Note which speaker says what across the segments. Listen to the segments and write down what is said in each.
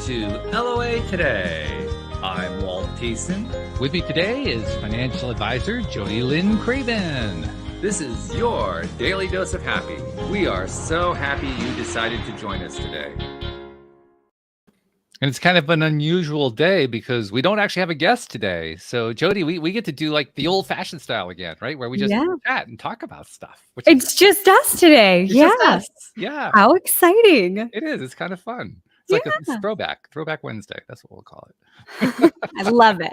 Speaker 1: to LOA Today. I'm Walt Thiessen.
Speaker 2: With me today is financial advisor Jodielynn Craven.
Speaker 1: This is your daily dose of happy. We are so happy you decided to join us today.
Speaker 2: And it's kind of an unusual day because we don't actually have a guest today. So, Jody, we get to do like the old-fashioned style again, right? Where we just chat and talk about stuff.
Speaker 3: It's just us today.
Speaker 2: It's just us. Yeah.
Speaker 3: How exciting.
Speaker 2: It is. It's kind of fun. It's like a throwback Wednesday. That's what we'll call
Speaker 3: it. I love it.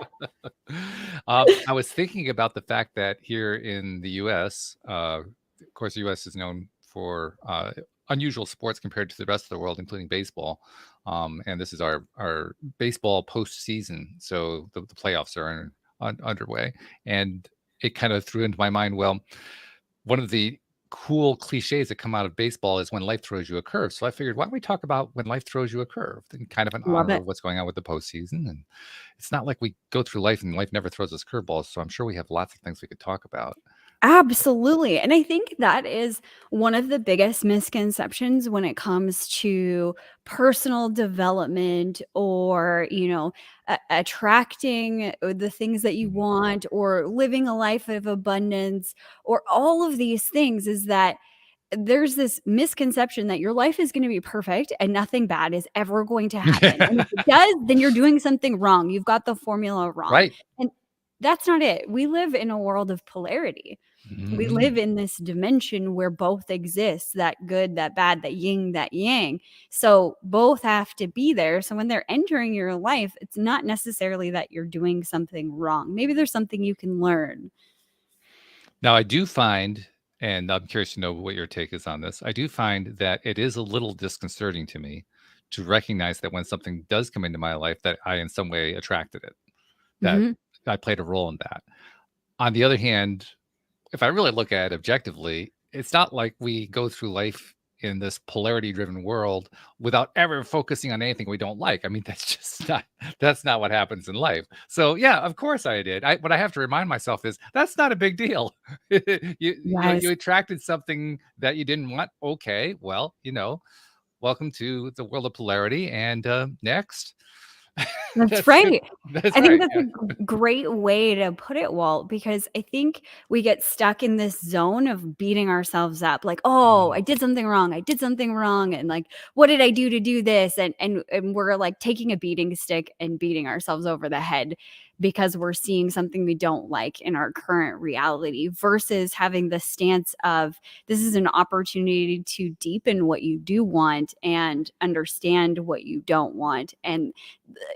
Speaker 2: I was thinking about the fact that here in the U.S., of course, the U.S. is known for unusual sports compared to the rest of the world, including baseball. And this is our baseball postseason. So the playoffs are underway. And it kind of threw into my mind, well, one of the cool cliches that come out of baseball is when life throws you a curve. So I figured, why don't we talk about when life throws you a curve and kind of an honor of what's going on with the postseason. And it's not like we go through life and life never throws us curveballs. So I'm sure we have lots of things we could talk about.
Speaker 3: Absolutely. And I think that is one of the biggest misconceptions when it comes to personal development or, attracting the things that you want or living a life of abundance or all of these things, is that there's this misconception that your life is going to be perfect and nothing bad is ever going to happen. And if it does, then you're doing something wrong. You've got the formula wrong.
Speaker 2: Right.
Speaker 3: And that's not it. We live in a world of polarity. We live in this dimension where both exist, that good, that bad, that yin, that yang. So both have to be there. So when they're entering your life, it's not necessarily that you're doing something wrong. Maybe there's something you can learn.
Speaker 2: Now, I do find, and I'm curious to know what your take is on this, I do find that it is a little disconcerting to me to recognize that when something does come into my life, that I in some way attracted it, that I played a role in that. On the other hand, if I really look at it objectively, it's not like we go through life in this polarity-driven world without ever focusing on anything we don't like. I mean, that's not what happens in life. So yeah, of course I did. What I have to remind myself is that's not a big deal. You attracted something that you didn't want. Okay, well, welcome to the world of polarity. And next.
Speaker 3: That's right. I think that's a great way to put it, Walt, because I think we get stuck in this zone of beating ourselves up. Like, oh, I did something wrong. And like, what did I do to do this? And we're like taking a beating stick and beating ourselves over the head because we're seeing something we don't like in our current reality, versus having the stance of this is an opportunity to deepen what you do want and understand what you don't want. And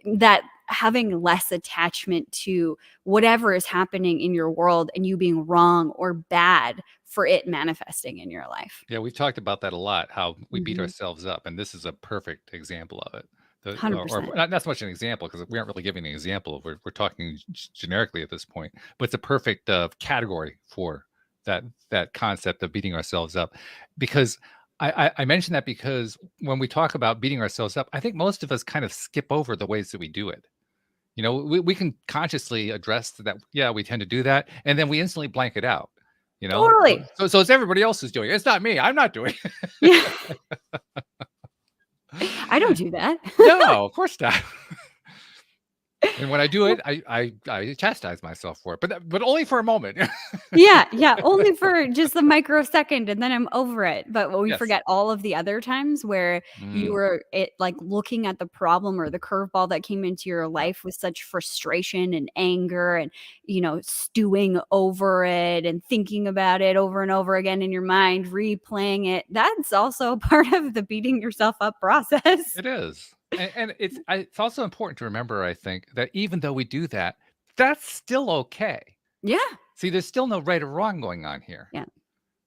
Speaker 3: that having less attachment to whatever is happening in your world and you being wrong or bad for it manifesting in your life.
Speaker 2: Yeah, we've talked about that a lot, how we beat ourselves up. And this is a perfect example of it. Or not so much an example, because we aren't really giving an example. We're talking generically at this point, but it's a perfect category for that concept of beating ourselves up. Because I mention that because when we talk about beating ourselves up, I think most of us kind of skip over the ways that we do it. We can consciously address that. Yeah, we tend to do that, and then we instantly blank it out.
Speaker 3: Totally.
Speaker 2: So it's everybody else who's doing it. It's not me. I'm not doing it.
Speaker 3: Yeah. I don't do that.
Speaker 2: No, of course not. And when I do it, I chastise myself for it, but only for a moment.
Speaker 3: Yeah, only for just a microsecond, and then I'm over it. But we forget all of the other times where you were like looking at the problem or the curveball that came into your life with such frustration and anger, and stewing over it and thinking about it over and over again in your mind, replaying it. That's also part of the beating yourself up process.
Speaker 2: It is. And it's also important to remember, I think, that even though we do that, that's still okay.
Speaker 3: Yeah.
Speaker 2: See, there's still no right or wrong going on here.
Speaker 3: Yeah.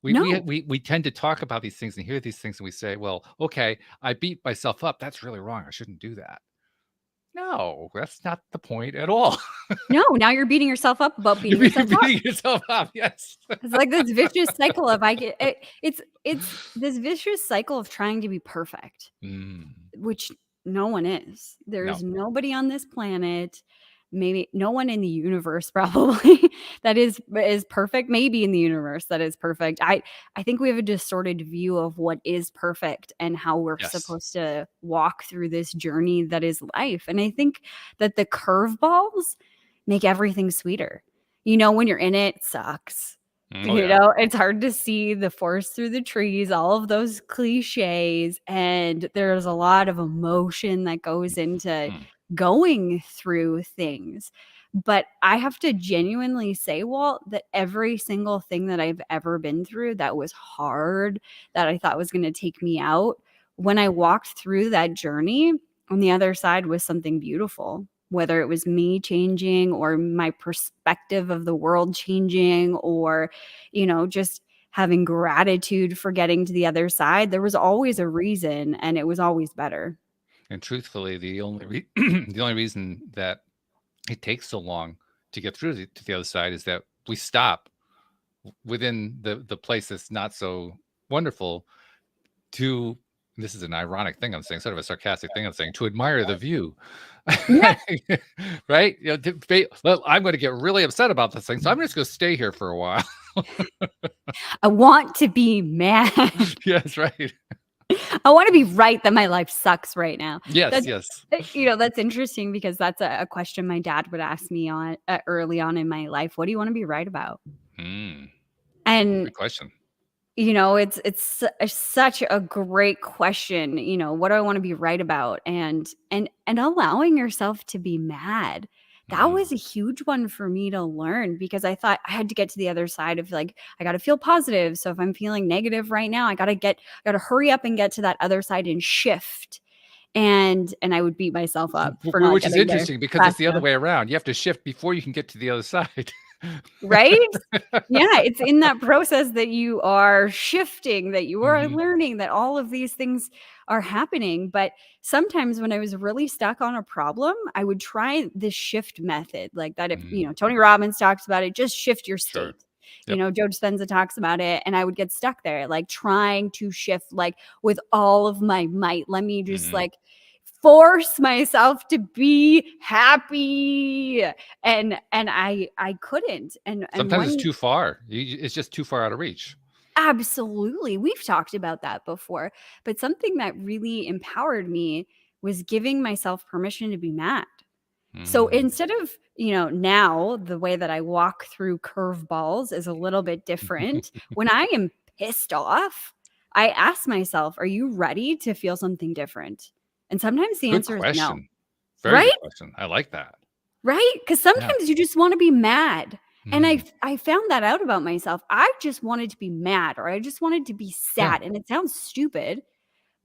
Speaker 2: We tend to talk about these things and hear these things and we say, well, okay, I beat myself up. That's really wrong. I shouldn't do that. No, that's not the point at all.
Speaker 3: No, now you're beating yourself up about beating
Speaker 2: yourself up. Yes.
Speaker 3: It's like this vicious cycle of it's this vicious cycle of trying to be perfect, which no one is. There is nobody on this planet maybe no one in the universe probably that is perfect. Maybe in the universe that is perfect. I think we have a distorted view of what is perfect and how we're
Speaker 2: Yes.
Speaker 3: supposed to walk through this journey that is life. And I think that the curveballs make everything sweeter. When you're in it, it sucks.
Speaker 2: Oh, yeah.
Speaker 3: It's hard to see the forest through the trees, all of those cliches, and there's a lot of emotion that goes into going through things. But I have to genuinely say, Walt, that every single thing that I've ever been through that was hard, that I thought was going to take me out, when I walked through that journey, on the other side was something beautiful. Whether it was me changing or my perspective of the world changing or, just having gratitude for getting to the other side, there was always a reason and it was always better.
Speaker 2: And truthfully, the only the only reason that it takes so long to get through to the other side is that we stop within the place that's not so wonderful to, this is an ironic thing I'm saying, sort of a sarcastic thing I'm saying, to admire the view.
Speaker 3: Yeah.
Speaker 2: Right? Well, I'm going to get really upset about this thing, so I'm just going to stay here for a while.
Speaker 3: I want to be mad.
Speaker 2: Yes, right.
Speaker 3: I want to be right that my life sucks right now.
Speaker 2: Yes,
Speaker 3: That's interesting because that's a question my dad would ask me on early on in my life. What do you want to be right about? And
Speaker 2: good question.
Speaker 3: It's such a great question. What do I want to be right about? And allowing yourself to be mad. That was a huge one for me to learn because I thought I had to get to the other side of I got to feel positive. So if I'm feeling negative right now, I got to hurry up and get to that other side and shift. And I would beat myself up for not
Speaker 2: which is
Speaker 3: getting there
Speaker 2: interesting because it's the other way around. You have to shift before you can get to the other side.
Speaker 3: Right? Yeah, it's in that process that you are shifting, that you are learning, that all of these things are happening. But sometimes when I was really stuck on a problem, I would try this shift method, like that. If Tony Robbins talks about it, just shift your state.
Speaker 2: Sure. Yep.
Speaker 3: Joe Dispenza talks about it, and I would get stuck there, like trying to shift, like with all of my might. Let me just force myself to be happy, and I couldn't. And
Speaker 2: sometimes it's too far. It's just too far out of reach.
Speaker 3: Absolutely, we've talked about that before. But something that really empowered me was giving myself permission to be mad. So instead of, now the way that I walk through curveballs is a little bit different. When I am pissed off, I ask myself, are you ready to feel something different? And sometimes the answer is no.
Speaker 2: Very good question. I like that.
Speaker 3: Right? Because sometimes you just want to be mad. And I found that out about myself. I just wanted to be mad, or I just wanted to be sad. And it sounds stupid.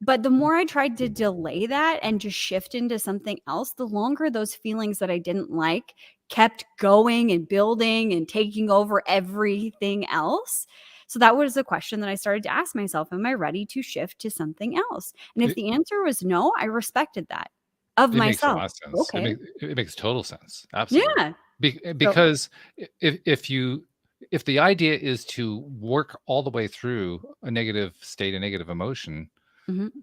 Speaker 3: But the more I tried to delay that and just shift into something else, the longer those feelings that I didn't like kept going and building and taking over everything else. So that was a question that I started to ask myself. Am I ready to shift to something else? And if the answer was no, I respected that of myself.
Speaker 2: Makes a lot of sense.
Speaker 3: Okay.
Speaker 2: It makes total sense. Absolutely.
Speaker 3: Yeah.
Speaker 2: Because if the idea is to work all the way through a negative state, a negative emotion,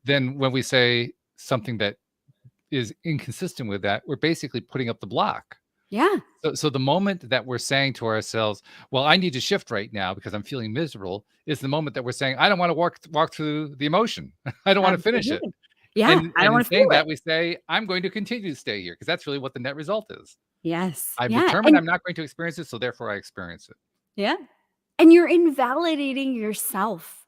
Speaker 2: then when we say something that is inconsistent with that, we're basically putting up the block.
Speaker 3: Yeah.
Speaker 2: So the moment that we're saying to ourselves, well, I need to shift right now because I'm feeling miserable, is the moment that we're saying, I don't want to walk through the emotion. I don't want to finish it.
Speaker 3: Yeah. I don't want to
Speaker 2: feel that. We say, I'm going to continue to stay here because that's really what the net result is.
Speaker 3: Yes.
Speaker 2: I've determined I'm not going to experience it, so therefore I experience it.
Speaker 3: Yeah. And you're invalidating yourself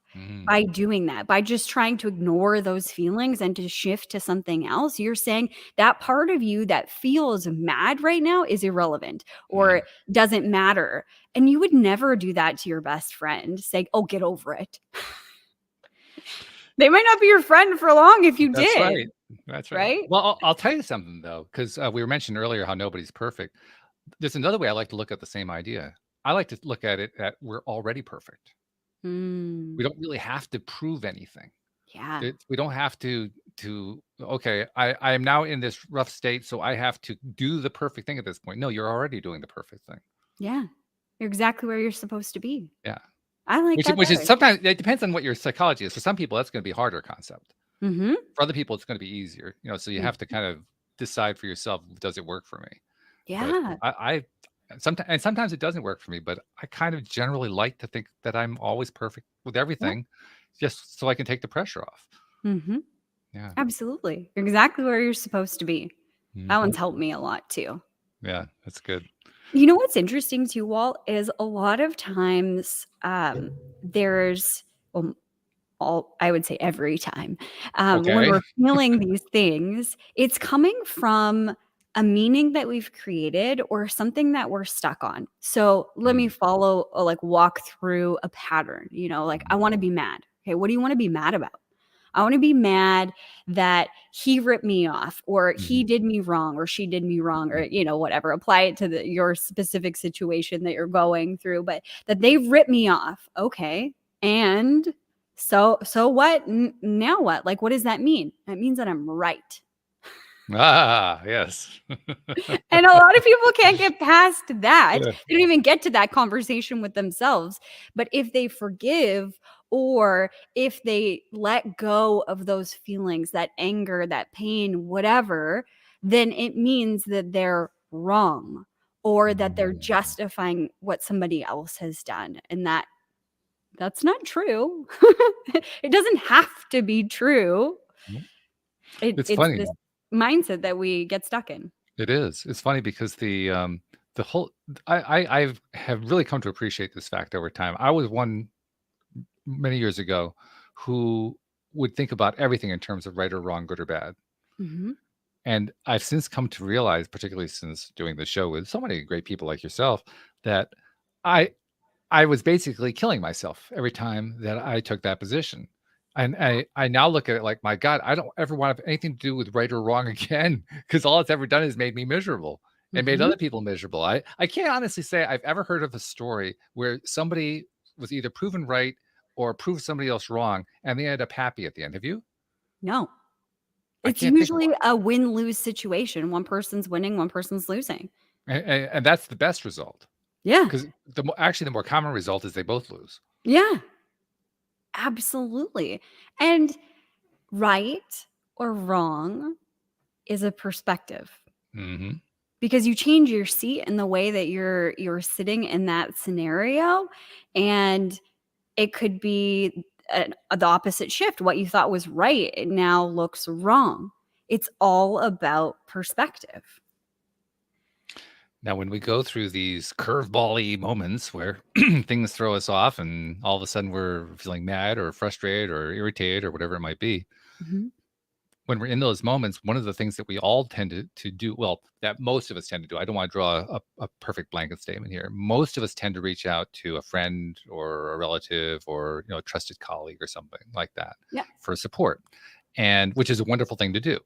Speaker 3: by doing that, by just trying to ignore those feelings and to shift to something else. You're saying that part of you that feels mad right now is irrelevant or doesn't matter. And you would never do that to your best friend. Say, oh, get over it. They might not be your friend for long if you did.
Speaker 2: Right. That's right. Well, I'll tell you something, though, because we were mentioning earlier how nobody's perfect. There's another way I like to look at the same idea. I like to look at it that we're already perfect. We don't really have to prove anything.
Speaker 3: Yeah.
Speaker 2: We don't have to, okay, I am now in this rough state, so I have to do the perfect thing at this point. No, you're already doing the perfect thing.
Speaker 3: Yeah. You're exactly where you're supposed to be.
Speaker 2: Yeah.
Speaker 3: I like that.
Speaker 2: Which is sometimes, it depends on what your psychology is. For some people, that's going to be a harder concept. For other people, it's going to be easier. So you have to kind of decide for yourself, does it work for me? But
Speaker 3: Yeah.
Speaker 2: I sometimes it doesn't work for me, but I kind of generally like to think that I'm always perfect with
Speaker 3: Yeah.
Speaker 2: everything, just so I can take the pressure off.
Speaker 3: Mhm.
Speaker 2: Yeah.
Speaker 3: Absolutely. You're exactly where you're supposed to be. That
Speaker 2: Mhm.
Speaker 3: one's helped me a lot too.
Speaker 2: Yeah, that's good.
Speaker 3: You know what's interesting too, Walt, is a lot of times there's, well, I would say every time, when
Speaker 2: Okay.
Speaker 3: we're feeling these things, it's coming from a meaning that we've created or something that we're stuck on. So let me
Speaker 2: Mm,
Speaker 3: follow, like walk through a pattern, like I
Speaker 2: mhm,
Speaker 3: want to be mad. Okay. What do you want to be mad about? I want to be mad that he ripped me off or he
Speaker 2: mhm,
Speaker 3: did me wrong or she did me wrong or,
Speaker 2: mhm.
Speaker 3: whatever. Apply it to your specific situation that you're going through, but that they've ripped me off. Okay. And so what? Now what? Like, what does that mean? That means that I'm right.
Speaker 2: Ah, yes.
Speaker 3: And a lot of people can't get past that.
Speaker 2: Yeah.
Speaker 3: They don't even get to that conversation with themselves. But if they forgive or if they let go of those feelings, that anger, that pain, whatever, then it means that they're wrong or that they're
Speaker 2: Mhm.
Speaker 3: justifying what somebody else has done. And that's not true. It doesn't have to be true.
Speaker 2: Mm. It's
Speaker 3: It's
Speaker 2: funny.
Speaker 3: this mindset that we get stuck in.
Speaker 2: It is. It's funny because the whole I've have really come to appreciate this fact over time. I was one many years ago who would think about everything in terms of right or wrong, good or bad.
Speaker 3: Mhm.
Speaker 2: And I've since come to realize, particularly since doing the show with so many great people like yourself, that I I was basically killing myself every time that I took that position. And I now look at it like, my God, I don't ever want to have anything to do with right or wrong again, because all it's ever done is made me miserable and made
Speaker 3: Mhm.
Speaker 2: other people miserable. I can't honestly say I've ever heard of a story where somebody was either proven right or proved somebody else wrong and they ended up happy at the end. Have you?
Speaker 3: No.
Speaker 2: I
Speaker 3: It's
Speaker 2: can't think of
Speaker 3: usually
Speaker 2: one.
Speaker 3: a win-lose situation. One person's winning, one person's losing.
Speaker 2: And that's the best result,
Speaker 3: Yeah.
Speaker 2: because actually the more common result is they both lose.
Speaker 3: Yeah. Absolutely. And right or wrong is a perspective
Speaker 2: Hmm.
Speaker 3: because you change your seat in the way that you're sitting in that scenario, and it could be the opposite shift. What you thought was right, it now looks wrong. It's all about perspective.
Speaker 2: Now, when we go through these curveball-y moments where things throw us off and all of a sudden we're feeling mad or frustrated or irritated or whatever it might be,
Speaker 3: Mhm.
Speaker 2: when we're in those moments, one of the things that we all tend to do, well, that most of us tend to do, I don't want to draw a perfect blanket statement here. Most of us tend to reach out to a friend or a relative or a trusted colleague or something like that
Speaker 3: Yeah.
Speaker 2: for support, and which is a wonderful thing to do.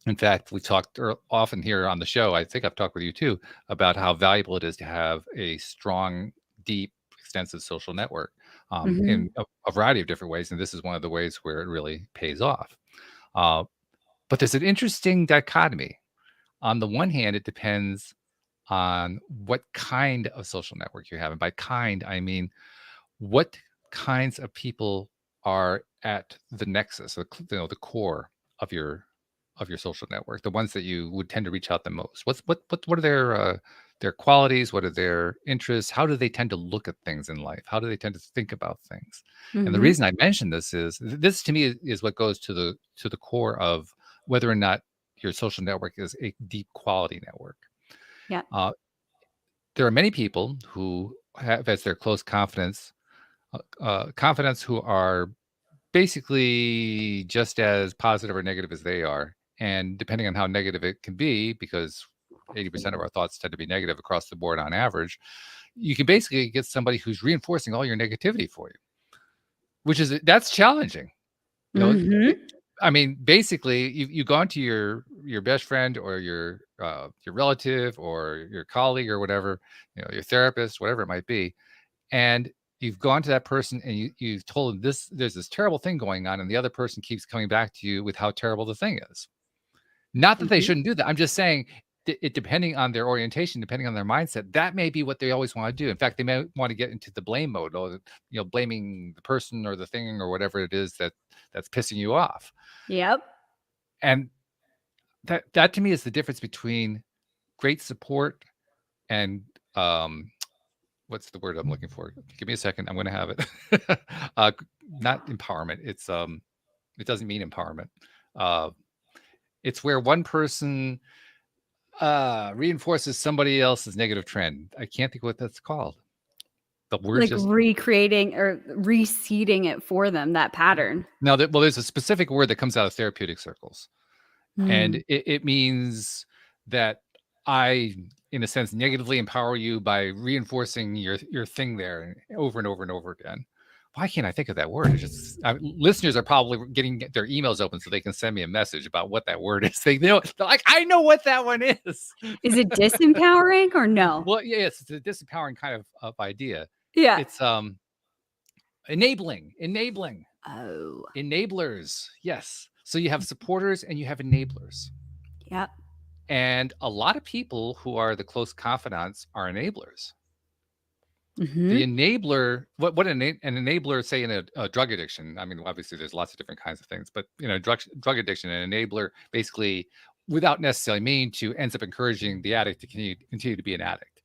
Speaker 2: In fact, we've talked often here on the show. I think I've talked with you too about how valuable it is to have a strong, deep, extensive social network
Speaker 3: Mhm.
Speaker 2: in a variety of different ways. And this is one of the ways where it really pays off. Uh, but there's an interesting dichotomy. On the one hand, it depends on what kind of social network you have. And by kind, I mean what kinds of people are at the nexus, the core of your social network, the ones that you would tend to reach out the most. What are their qualities? What are their interests? How do they tend to look at things in life? How do they tend to think about things? And the
Speaker 3: Mhm.
Speaker 2: reason I mention this is this to me is what goes to the core of whether or not your social network is a deep quality network.
Speaker 3: Yeah.
Speaker 2: Uh, there are many people who have as their close confidence who are basically just as positive or negative as they are. And depending on how negative it can be, because 80% of our thoughts tend to be negative across the board on average, you can basically get somebody who's reinforcing all your negativity for you, that's challenging. You know,
Speaker 3: Mhm.
Speaker 2: I mean, basically, you've gone to your best friend or your relative or your colleague or whatever, your therapist, whatever it might be, and you've gone to that person and you've told them there's this terrible thing going on, and the other person keeps coming back to you with how terrible the thing is. Not that they
Speaker 3: Mhm.
Speaker 2: shouldn't do that. I'm just saying it depending on their orientation, depending on their mindset, that may be what they always want to do. In fact, they may want to get into the blame mode, or blaming the person or the thing or whatever it is that's pissing you off.
Speaker 3: Yep.
Speaker 2: And that to me is the difference between great support and what's the word I'm looking for? Give me a second. I'm going to have it. Not empowerment. It doesn't mean empowerment. It's where one person reinforces somebody else's negative trend. I can't think of what that's called. The word
Speaker 3: like recreating or reseeding it for them, that pattern.
Speaker 2: No, there's a specific word that comes out of therapeutic circles. And it means that I, in a sense, negatively empower you by reinforcing your thing there over and over and over again. Why can't I think of that word? It's just listeners are probably getting their emails open so they can send me a message about what that word is. They're like, I know what that one is.
Speaker 3: Is it disempowering or no?
Speaker 2: Well, yes, it's a disempowering kind of idea.
Speaker 3: Yeah.
Speaker 2: It's enabling.
Speaker 3: Oh.
Speaker 2: Enablers. Yes. So you have supporters and you have enablers.
Speaker 3: Yep.
Speaker 2: And a lot of people who are the close confidants are enablers.
Speaker 3: Mm-hmm.
Speaker 2: The enabler, what an enabler, say in a drug addiction. I mean, obviously there's lots of different kinds of things, but drug addiction, an enabler basically, without necessarily meaning to, ends up encouraging the addict to continue to be an addict,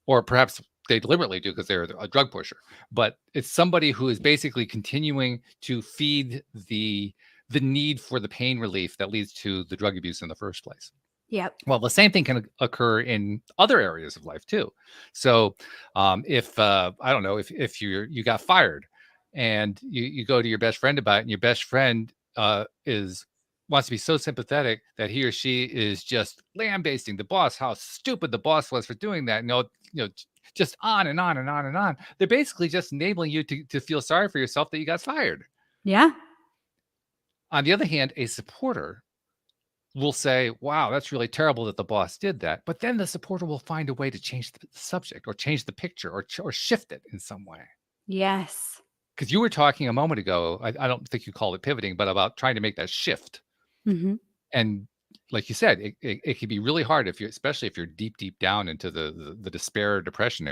Speaker 2: or perhaps they deliberately do because they're a drug pusher. But it's somebody who is basically continuing to feed the need for the pain relief that leads to the drug abuse in the first place.
Speaker 3: Yep.
Speaker 2: Well, the same thing can occur in other areas of life too. So, if I don't know, if you got fired, and you go to your best friend about it, and your best friend wants to be so sympathetic that he or she is just lambasting the boss, how stupid the boss was for doing that. Just on and on and on and on. They're basically just enabling you to feel sorry for yourself that you got fired.
Speaker 3: Yeah.
Speaker 2: On the other hand, a supporter will say, wow, that's really terrible that the boss did that. But then the supporter will find a way to change the subject or change the picture or shift it in some way.
Speaker 3: Yes.
Speaker 2: Because you were talking a moment ago, I don't think you called it pivoting, but about trying to make that shift.
Speaker 3: Mm-hmm.
Speaker 2: And like you said, it can be really hard especially if you're deep down into the despair or depression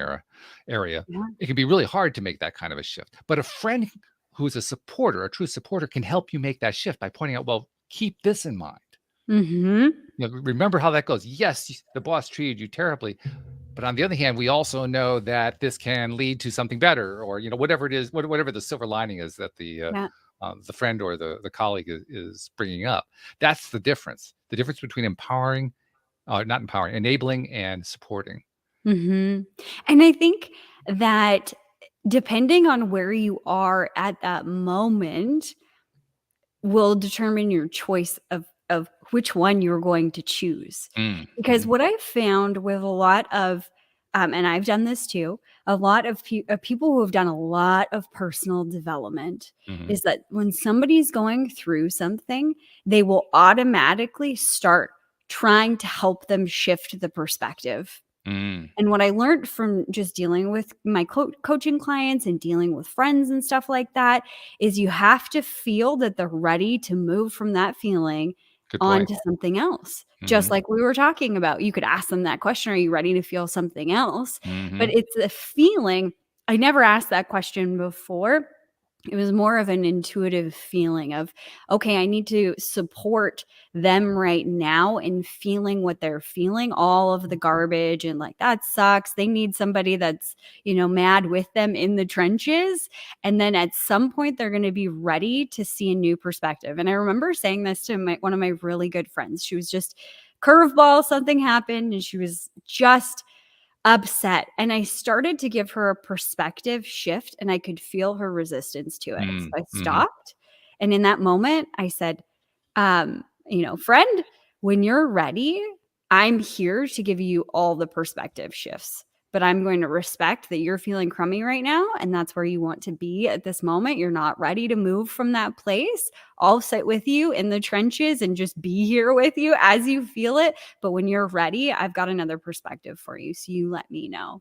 Speaker 2: area. Yeah. It can be really hard to make that kind of a shift. But a friend who is a supporter, a true supporter, can help you make that shift by pointing out, well, keep this in mind.
Speaker 3: Mm-hmm.
Speaker 2: Remember how that goes. Yes, the boss treated you terribly, but on the other hand, we also know that this can lead to something better, or whatever it is, whatever the silver lining is that the friend or the colleague is bringing up. That's the difference. The difference between enabling and supporting.
Speaker 3: Mm-hmm. And I think that depending on where you are at that moment will determine your choice of which one you're going to choose. Because what I've found with a lot of, and I've done this too, a lot of people who have done a lot of personal development is that when somebody's going through something, they will automatically start trying to help them shift the perspective. And what I learned from just dealing with my coaching clients and dealing with friends and stuff like that is you have to feel that they're ready to move from that feeling onto something else. Just like we were talking about, you could ask them that question, are you ready to feel something else? But it's the feeling. I never asked that question before. It was more of an intuitive feeling of, okay, I need to support them right now in feeling what they're feeling, all of the garbage and like, that sucks. They need somebody that's, mad with them in the trenches. And then at some point they're going to be ready to see a new perspective. And I remember saying this to one of my really good friends. She was just curveball, something happened and she was just upset. And I started to give her a perspective shift and I could feel her resistance to it. So I stopped. And in that moment, I said, friend, when you're ready, I'm here to give you all the perspective shifts. But I'm going to respect that you're feeling crummy right now. And that's where you want to be at this moment. You're not ready to move from that place. I'll sit with you in the trenches and just be here with you as you feel it. But when you're ready, I've got another perspective for you. So you let me know.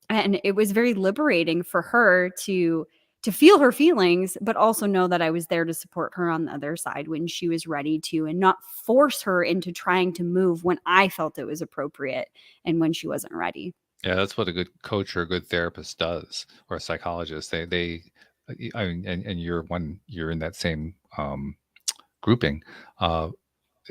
Speaker 3: And it was very liberating for her to feel her feelings, but also know that I was there to support her on the other side when she was ready to, and not force her into trying to move when I felt it was appropriate and when she wasn't ready.
Speaker 2: Yeah, that's what a good coach or a good therapist and a psychologist. They I mean, and you're in that same grouping.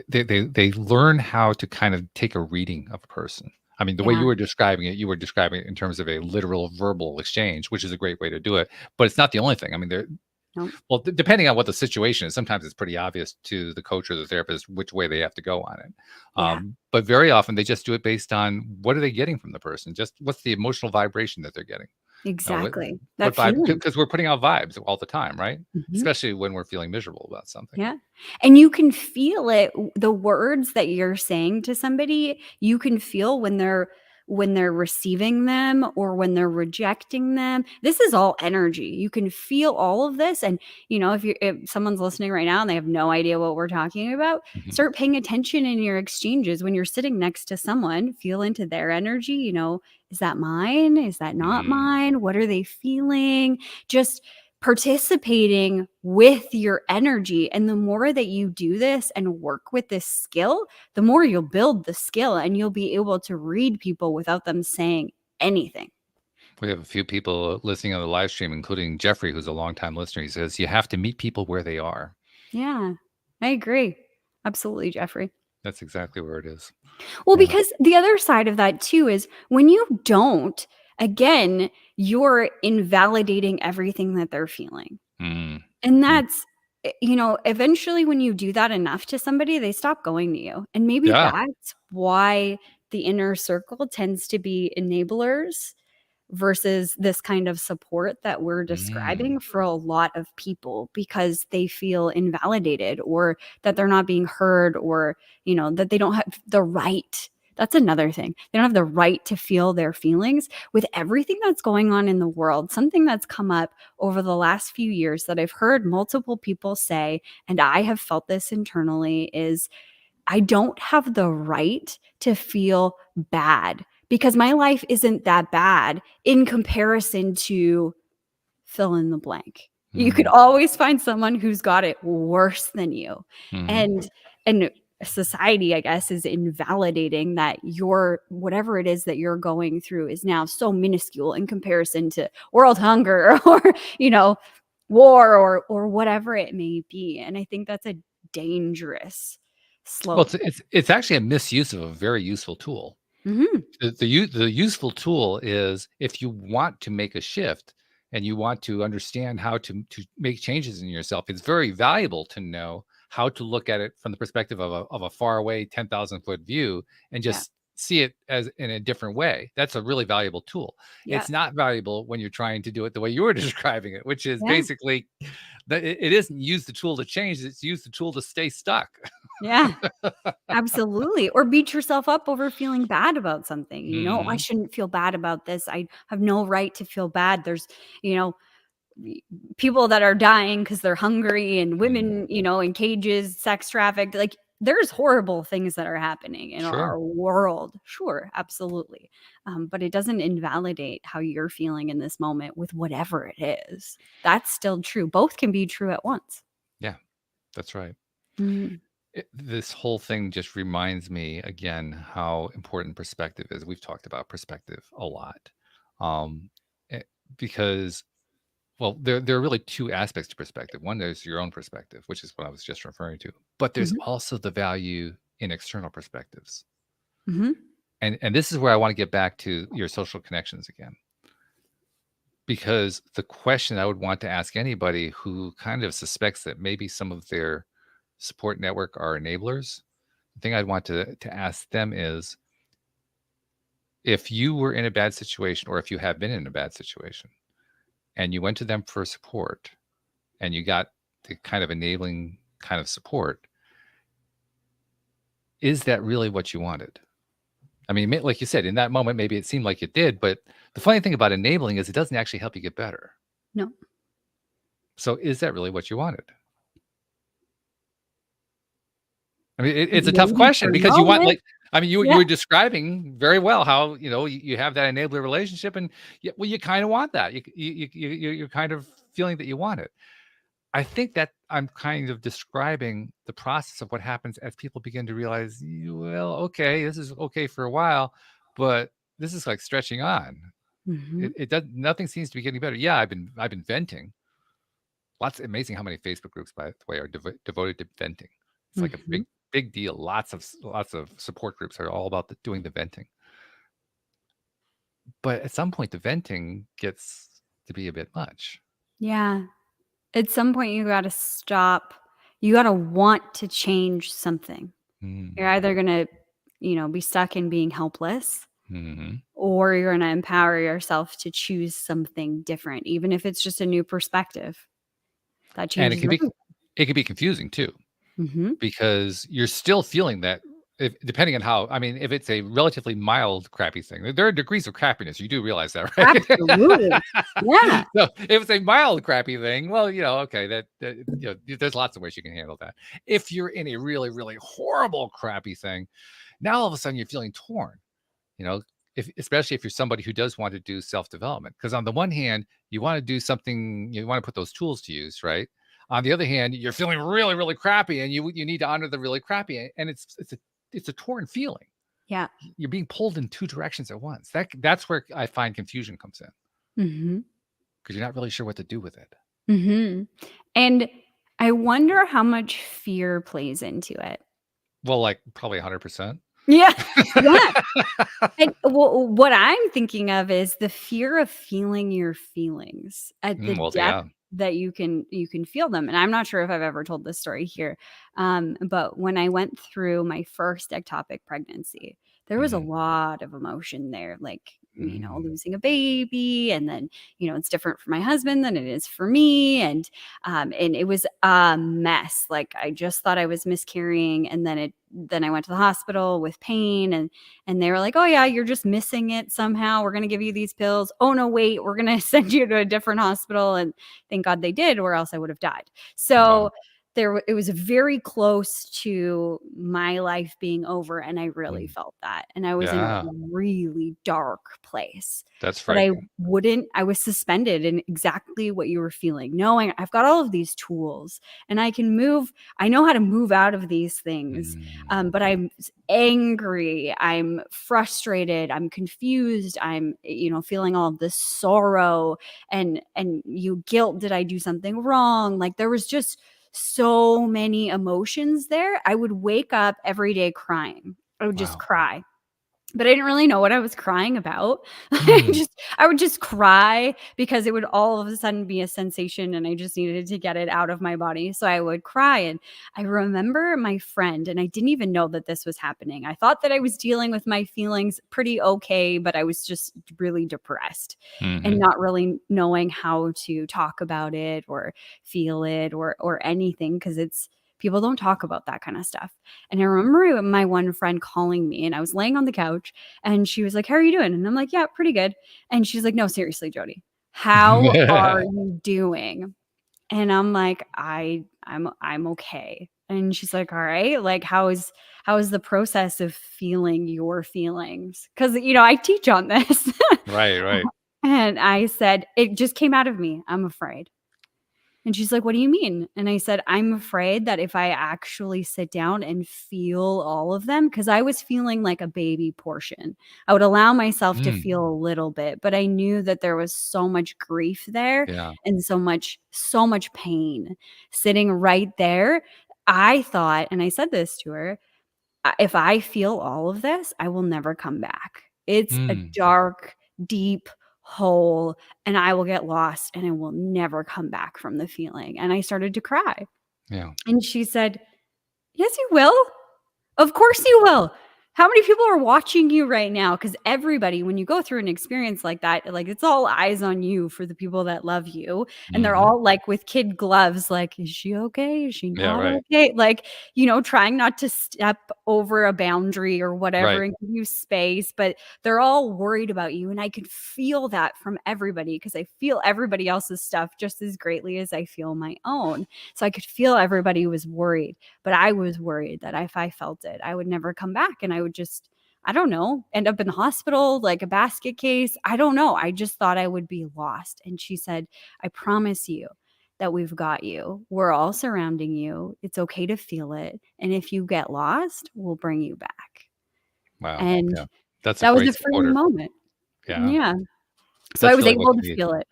Speaker 2: they learn how to kind of take a reading of a person. I mean, the way you were describing it in terms of a literal verbal exchange, which is a great way to do it. But it's not the only thing. I mean, well, depending on what the situation is, sometimes it's pretty obvious to the coach or the therapist which way they have to go on it. But very often they just do it based on what are they getting from the person? Just what's the emotional vibration that they're getting?
Speaker 3: Exactly.
Speaker 2: What vibe? Because we're putting out vibes all the time, right? Especially when we're feeling miserable about something.
Speaker 3: Yeah. And you can feel it. The words that you're saying to somebody, you can feel when they're receiving them or when they're rejecting them. This is all energy. You can feel all of this. And, if someone's listening right now and they have no idea what we're talking about, start paying attention in your exchanges when you're sitting next to someone. Feel into their energy. Is that mine? Is that not mine? What are they feeling? Just participating with your energy. And the more that you do this and work with this skill, the more you'll build the skill and you'll be able to read people without them saying anything.
Speaker 2: We have a few people listening on the live stream, including Jeffrey, who's a longtime listener. He says, you have to meet people where they are.
Speaker 3: Yeah, I agree. Absolutely, Jeffrey.
Speaker 2: That's exactly where it is.
Speaker 3: Well, because the other side of that too is when you don't, again, you're invalidating everything that they're feeling. And that's, eventually when you do that enough to somebody, they stop going to you. And maybe that's why the inner circle tends to be enablers versus this kind of support that we're describing for a lot of people, because they feel invalidated or that they're not being heard, or, that they don't have the right. That's another thing. They don't have the right to feel their feelings with everything that's going on in the world. Something that's come up over the last few years that I've heard multiple people say, and I have felt this internally, is I don't have the right to feel bad because my life isn't that bad in comparison to fill in the blank. You could always find someone who's got it worse than you. And society, I guess, is invalidating that your whatever it is that you're going through is now so minuscule in comparison to world hunger or, war or whatever it may be. And I think that's a dangerous slope.
Speaker 2: Well, it's actually a misuse of a very useful tool. The useful tool is if you want to make a shift and you want to understand how to make changes in yourself, it's very valuable to know how to look at it from the perspective of a far away 10,000-foot view and just see it as in a different way. That's a really valuable tool. It's not valuable when you're trying to do it the way you were describing it, which is basically that it isn't use the tool to change, it's use the tool to stay stuck.
Speaker 3: Yeah, absolutely. Or beat yourself up over feeling bad about something. I shouldn't feel bad about this. I have no right to feel bad. There's, people that are dying because they're hungry, and women, in cages, sex trafficked. Like, there's horrible things that are happening in our world. Sure, absolutely. But it doesn't invalidate how you're feeling in this moment with whatever it is. That's still true. Both can be true at once.
Speaker 2: Yeah, that's right. This whole thing just reminds me again how important perspective is. We've talked about perspective a lot, because, well, there are really two aspects to perspective. One, there's your own perspective, which is what I was just referring to, but there's also the value in external perspectives. And this is where I want to get back to your social connections again, because the question I would want to ask anybody who kind of suspects that maybe some of their support network are enablers, the thing I'd want to ask them is, if you were in a bad situation, or if you have been in a bad situation and you went to them for support and you got the kind of enabling kind of support, is that really what you wanted? I mean, like you said, in that moment, maybe it seemed like it did, but the funny thing about enabling is it doesn't actually help you get better.
Speaker 3: No.
Speaker 2: So is that really what you wanted? I mean, it's a tough question, because you want, like, I mean, you were describing very well how, you have that enabler relationship, and you kind of want that. You're kind of feeling that you want it. I think that I'm kind of describing the process of what happens as people begin to realize, well, okay, this is okay for a while, but this is like stretching on. It does, nothing seems to be getting better. Yeah, I've been venting. Amazing how many Facebook groups, by the way, are devoted to venting. It's like a big big deal. Lots of support groups are all about doing the venting. But at some point, the venting gets to be a bit much.
Speaker 3: Yeah. At some point, you got to stop. You got to want to change something. You're either going to, be stuck in being helpless, or you're going to empower yourself to choose something different, even if it's just a new perspective. That changes.
Speaker 2: And it can be confusing too, because you're still feeling that. Depending on how, if it's a relatively mild crappy thing, there are degrees of crappiness. You do realize that, right?
Speaker 3: Absolutely. Yeah.
Speaker 2: So if it's a mild crappy thing, well, okay, that there's lots of ways you can handle that. If you're in a really, really horrible crappy thing, now all of a sudden you're feeling torn, especially if you're somebody who does want to do self-development. Because on the one hand, you want to do something, you want to put those tools to use, right? On the other hand, you're feeling really, really crappy, and you need to honor the really crappy, and it's a torn feeling.
Speaker 3: Yeah.
Speaker 2: You're being pulled in two directions at once. That's where I find confusion comes in. Because you're not really sure what to do with it.
Speaker 3: And I wonder how much fear plays into it.
Speaker 2: Well, like probably 100%.
Speaker 3: Yeah. Yeah. And what I'm thinking of is the fear of feeling your feelings at the depth that you can feel them. And I'm not sure if I've ever told this story here. But when I went through my first ectopic pregnancy, there was a lot of emotion there, like, losing a baby. And then, it's different for my husband than it is for me. And it was a mess. Like, I just thought I was miscarrying. And then I went to the hospital with pain, and they were like, oh yeah, you're just missing it somehow. We're going to give you these pills. Oh no, wait, we're going to send you to a different hospital. And thank God they did, or else I would have died. So it was very close to my life being over, and I really felt that. And I was in a really dark place.
Speaker 2: That's right.
Speaker 3: But I was suspended in exactly what you were feeling, knowing I've got all of these tools and I know how to move out of these things. But I'm angry, I'm frustrated, I'm confused, I'm, feeling all of this sorrow and guilt. Did I do something wrong? Like, there was just so many emotions there. I would wake up every day crying. I would just cry. But I didn't really know what I was crying about. I would just cry because it would all of a sudden be a sensation, and I just needed to get it out of my body. So I would cry. And I remember my friend, and I didn't even know that this was happening. I thought that I was dealing with my feelings pretty okay, but I was just really depressed and not really knowing how to talk about it or feel it or anything, because people don't talk about that kind of stuff. And I remember my one friend calling me, and I was laying on the couch, and she was like, how are you doing? And I'm like, yeah, pretty good. And she's like, no, seriously, Jodi, how are you doing? And I'm like, I'm okay. And she's like, all right, like, how is the process of feeling your feelings? Because, I teach on this.
Speaker 2: Right.
Speaker 3: And I said, it just came out of me. I'm afraid. And she's like, what do you mean? And I said, I'm afraid that if I actually sit down and feel all of them, because I was feeling like a baby portion, I would allow myself to feel a little bit, but I knew that there was so much grief there and so much pain sitting right there. I thought, and I said this to her, if I feel all of this, I will never come back. It's a dark, deep hole, and I will get lost, and I will never come back from the feeling. And I started to cry.
Speaker 2: Yeah.
Speaker 3: And she said, yes, you will. Of course you will. How many people are watching you right now? Because everybody, when you go through an experience like that, like, it's all eyes on you for the people that love you. And they're all like with kid gloves, like, is she okay? Is she not okay? Like, trying not to step over a boundary or whatever and give you space. But they're all worried about you. And I could feel that from everybody, because I feel everybody else's stuff just as greatly as I feel my own. So I could feel everybody was worried. But I was worried that if I felt it, I would never come back, and I would just, I don't know, end up in the hospital like a basket case. I don't know. I just thought I would be lost. And she said, I promise you that we've got you. We're all surrounding you. It's okay to feel it. And if you get lost, we'll bring you back.
Speaker 2: Wow.
Speaker 3: And
Speaker 2: that
Speaker 3: was a freeing moment.
Speaker 2: Yeah.
Speaker 3: Yeah. So I was able to feel it.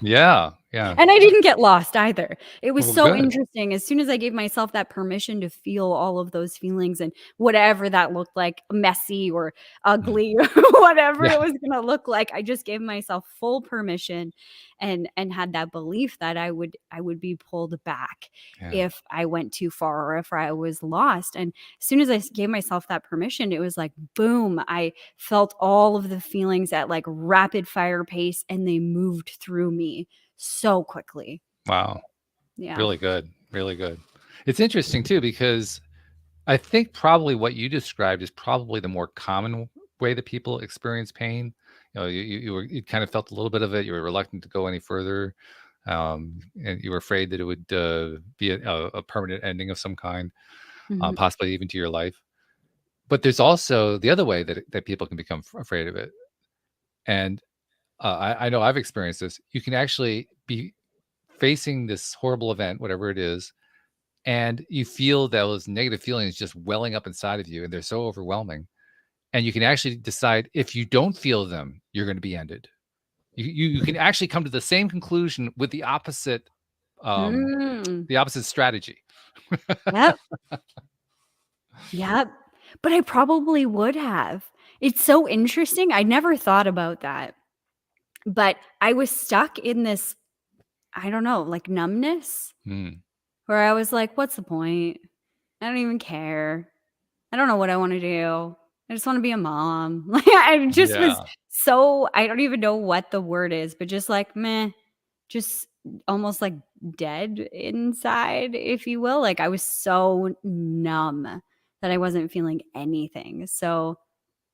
Speaker 2: Yeah. Yeah.
Speaker 3: And I didn't get lost either. It was
Speaker 2: Well,
Speaker 3: so
Speaker 2: good.
Speaker 3: interesting. As soon as I gave myself that permission to feel all of those feelings and whatever that looked like, messy or ugly or whatever
Speaker 2: Yeah.
Speaker 3: it was gonna look like, I just gave myself full permission and had that belief that I would be pulled back
Speaker 2: Yeah.
Speaker 3: if I went too far or if I was lost. And as soon as I gave myself that permission, it was like, boom, I felt all of the feelings at like rapid fire pace and they moved through me so quickly.
Speaker 2: Wow.
Speaker 3: Yeah.
Speaker 2: Really good. Really good. It's interesting too, because I think probably what you described is probably the more common way that people experience pain. You kind of felt a little bit of it. You were reluctant to go any further, and you were afraid that it would be a permanent ending of some kind,
Speaker 3: Mhm.
Speaker 2: possibly even to your life. But there's also the other way that people can become afraid of it, and I know I've experienced this. You can actually be facing this horrible event, whatever it is, and you feel those negative feelings just welling up inside of you, and they're so overwhelming. And you can actually decide if you don't feel them, you're going to be ended. You can actually come to the same conclusion with um,
Speaker 3: Mm.
Speaker 2: the opposite strategy.
Speaker 3: Yep. Yep. But I probably would have. It's so interesting. I never thought about that. But I was stuck in this, I don't know, like numbness
Speaker 2: Mm,
Speaker 3: where I was like, what's the point? I don't even care. I don't know what I want to do. I just want to be a mom. Like I just was
Speaker 2: yeah.
Speaker 3: so I don't even know what the word is, but just like meh, just almost like dead inside, if you will. Like I was so numb that I wasn't feeling anything. So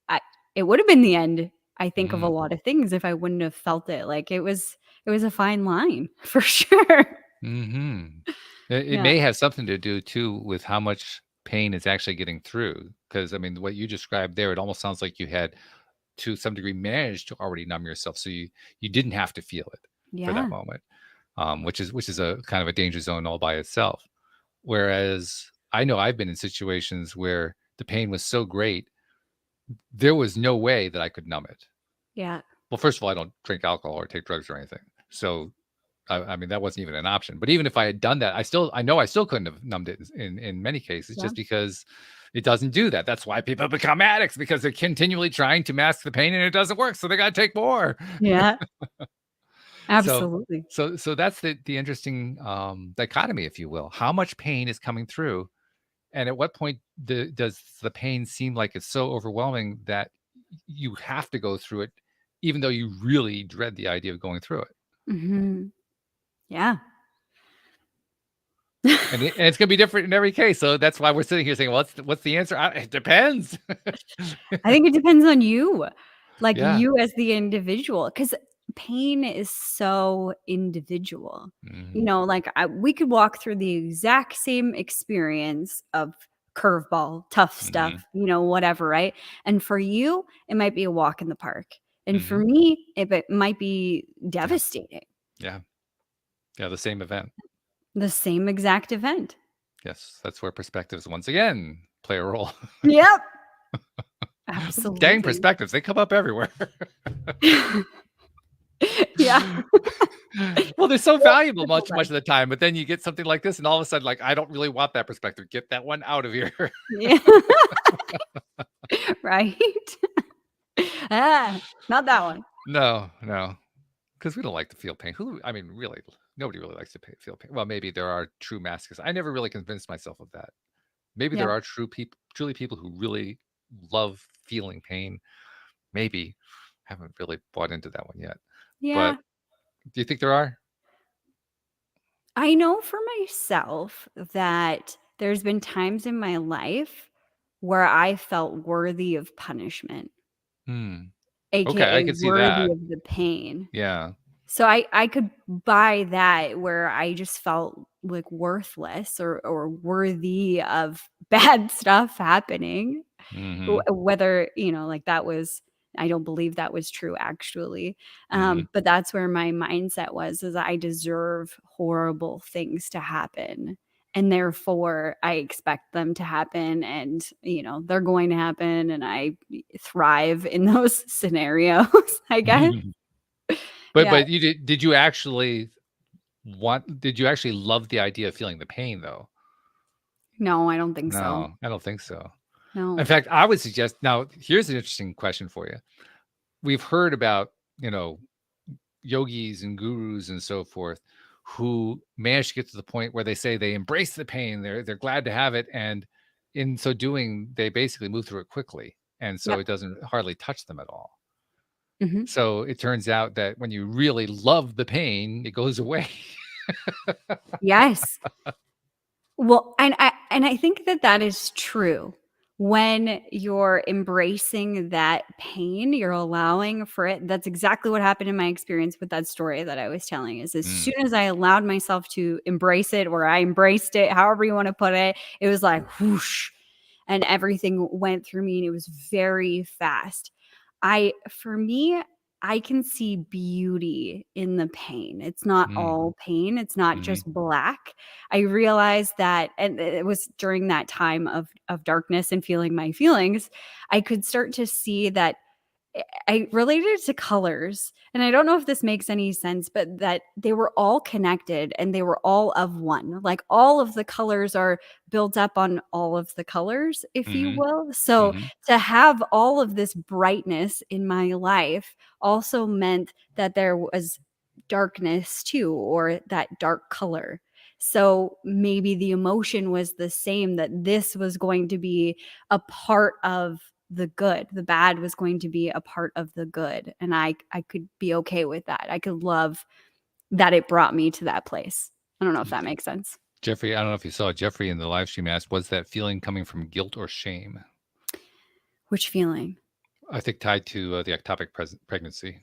Speaker 3: I it would have been the end, I think, of a
Speaker 2: Mm,
Speaker 3: lot of things if I wouldn't have felt it. Like it was a fine line for sure.
Speaker 2: hmm It
Speaker 3: Yeah.
Speaker 2: may have something to do too with how much pain is actually getting through. Because I mean, what you described there, it almost sounds like you had to some degree managed to already numb yourself, so you didn't have to feel it for that
Speaker 3: Yeah.
Speaker 2: moment, which is a kind of a danger zone all by itself. Whereas I know I've been in situations where the pain was so great, there was no way that I could numb it.
Speaker 3: Yeah.
Speaker 2: Well, first of all, I don't drink alcohol or take drugs or anything, so I mean that wasn't even an option. But even if I had done that, I know I still couldn't have numbed it in many cases,
Speaker 3: Yeah.
Speaker 2: just because it doesn't do that. That's why people become addicts, because they're continually trying to mask the pain and it doesn't work, so they got to take more.
Speaker 3: Yeah.
Speaker 2: So
Speaker 3: Absolutely.
Speaker 2: so that's the interesting dichotomy, if you will. How much pain is coming through, and at what point does the pain seem like it's so overwhelming that you have to go through it, even though you really dread the idea of going through it?
Speaker 3: Mhm. Yeah.
Speaker 2: And it's gonna be different in every case. So that's why we're sitting here saying, what's the answer? It depends.
Speaker 3: I think it depends on you, like
Speaker 2: Yeah.
Speaker 3: you as the individual, because pain is so individual. You
Speaker 2: Mhm,
Speaker 3: know, like we could walk through the exact same experience of curveball, tough
Speaker 2: mhm,
Speaker 3: stuff, whatever, right? And for you, it might be a walk in the park. And for
Speaker 2: mhm.
Speaker 3: me, it might be
Speaker 2: Yeah,
Speaker 3: devastating.
Speaker 2: yeah, yeah, the same event.
Speaker 3: The same exact event.
Speaker 2: Yes, that's where perspectives once again play a role.
Speaker 3: Yep.
Speaker 2: Dang
Speaker 3: Absolutely.
Speaker 2: perspectives, they come up everywhere.
Speaker 3: Yeah.
Speaker 2: Well, they're so
Speaker 3: Well,
Speaker 2: valuable
Speaker 3: triple
Speaker 2: much of the time, but then you get something like this, and all of a sudden, like, I don't really want that perspective. Get that one out of here.
Speaker 3: Yeah. Right? Not that one.
Speaker 2: No, no, because we don't like to feel pain. I mean, really, nobody really likes to feel pain. Well, maybe there are true masochists. I never really convinced myself of that. Maybe
Speaker 3: Yeah.
Speaker 2: there are truly people who really love feeling pain. Maybe. Haven't really bought into that one yet.
Speaker 3: Yeah.
Speaker 2: But do you think there are?
Speaker 3: I know for myself that there's been times in my life where I felt worthy of punishment,
Speaker 2: Hmm. Okay, I
Speaker 3: AKA
Speaker 2: could see
Speaker 3: worthy
Speaker 2: that.
Speaker 3: of the pain.
Speaker 2: Yeah.
Speaker 3: So I could buy that where I just felt like worthless or worthy of bad stuff happening.
Speaker 2: Mhm.
Speaker 3: Whether, like that was I don't believe that was true actually.
Speaker 2: Mhm.
Speaker 3: But that's where my mindset was is I deserve horrible things to happen. And therefore I expect them to happen and they're going to happen and I thrive in those scenarios, I guess.
Speaker 2: But
Speaker 3: Yeah.
Speaker 2: you did you actually did you actually love the idea of feeling the pain though?
Speaker 3: No, I don't think so.
Speaker 2: No, I don't think so.
Speaker 3: No.
Speaker 2: In fact, I would suggest, now here's an interesting question for you. We've heard about, yogis and gurus and so forth who manage to get to the point where they say they embrace the pain, they're glad to have it, and in so doing, they basically move through it quickly, and so
Speaker 3: Yep.
Speaker 2: it doesn't hardly touch them at all.
Speaker 3: Mhm.
Speaker 2: So it turns out that when you really love the pain, it goes away.
Speaker 3: Yes. Well, and I think that that is true. When you're embracing that pain, you're allowing for it. That's exactly what happened in my experience with that story that I was telling, is as
Speaker 2: Mm,
Speaker 3: soon as I allowed myself to embrace it, or I embraced it, however you want to put it was like whoosh, and everything went through me, and it was very fast. For me, I can see beauty in the pain. It's not
Speaker 2: mm,
Speaker 3: all pain. It's not
Speaker 2: mhm,
Speaker 3: just black. I realized that, and it was during that time of darkness and feeling my feelings, I could start to see that I related it to colors, and I don't know if this makes any sense, but that they were all connected and they were all of one. Like, all of the colors are built up on all of the colors, if you
Speaker 2: mhm,
Speaker 3: will. So
Speaker 2: mhm,
Speaker 3: to have all of this brightness in my life also meant that there was darkness too, or that dark color. So maybe the emotion was the same, that this was going to be a part of the good. The bad was going to be a part of the good. And I could be okay with that. I could love that it brought me to that place. I don't know if that makes sense.
Speaker 2: Jeffrey, I don't know if you saw Jeffrey in the live stream asked, was that feeling coming from guilt or shame?
Speaker 3: Which feeling?
Speaker 2: I think tied to the ectopic pregnancy.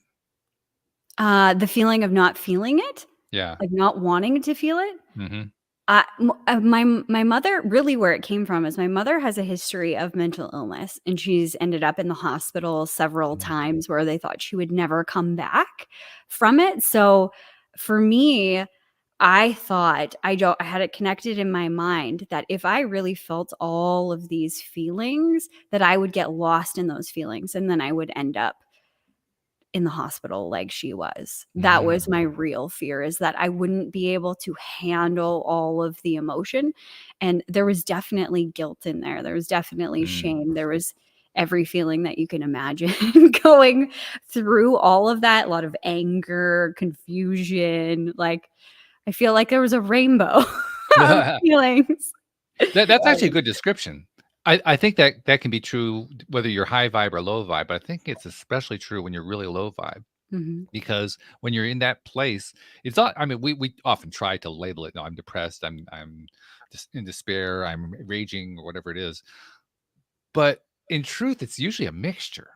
Speaker 3: The feeling of not feeling it,
Speaker 2: Yeah.
Speaker 3: like not wanting to feel it.
Speaker 2: Mhm.
Speaker 3: My mother, really where it came from is my mother has a history of mental illness, and she's ended up in the hospital several
Speaker 2: Mm,
Speaker 3: times where they thought she would never come back from it. So for me, I thought I had it connected in my mind that if I really felt all of these feelings, that I would get lost in those feelings, and then I would end up in the hospital like she was. That was
Speaker 2: mm,
Speaker 3: my real fear, is that I wouldn't be able to handle all of the emotion, and there was definitely guilt in there. There was definitely
Speaker 2: mm.
Speaker 3: shame. There was every feeling that you can imagine going through all of that, a lot of anger, confusion, like, I feel like there was a rainbow of feelings.
Speaker 2: That's actually a good description. I think that that can be true whether you're high vibe or low vibe, but I think it's especially true when you're really low vibe,
Speaker 3: Mhm.
Speaker 2: because when you're in that place, it's not, I mean, we often try to label it, "No, I'm depressed, I'm just in despair, I'm raging," or whatever it is. But in truth, it's usually a mixture.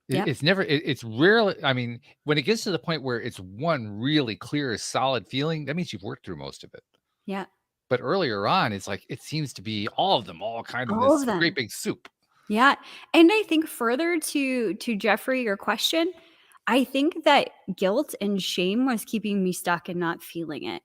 Speaker 3: Yep.
Speaker 2: It's never it's rarely, I mean, when it gets to the point where it's one really clear, solid feeling, that means you've worked through most of it.
Speaker 3: Yeah.
Speaker 2: But earlier on, it's like, it seems to be all of them, all kind of
Speaker 3: All of
Speaker 2: this great
Speaker 3: them.
Speaker 2: big soup.
Speaker 3: Yeah, and I think further to Jeffrey, your question, I think that guilt and shame was keeping me stuck and not feeling it,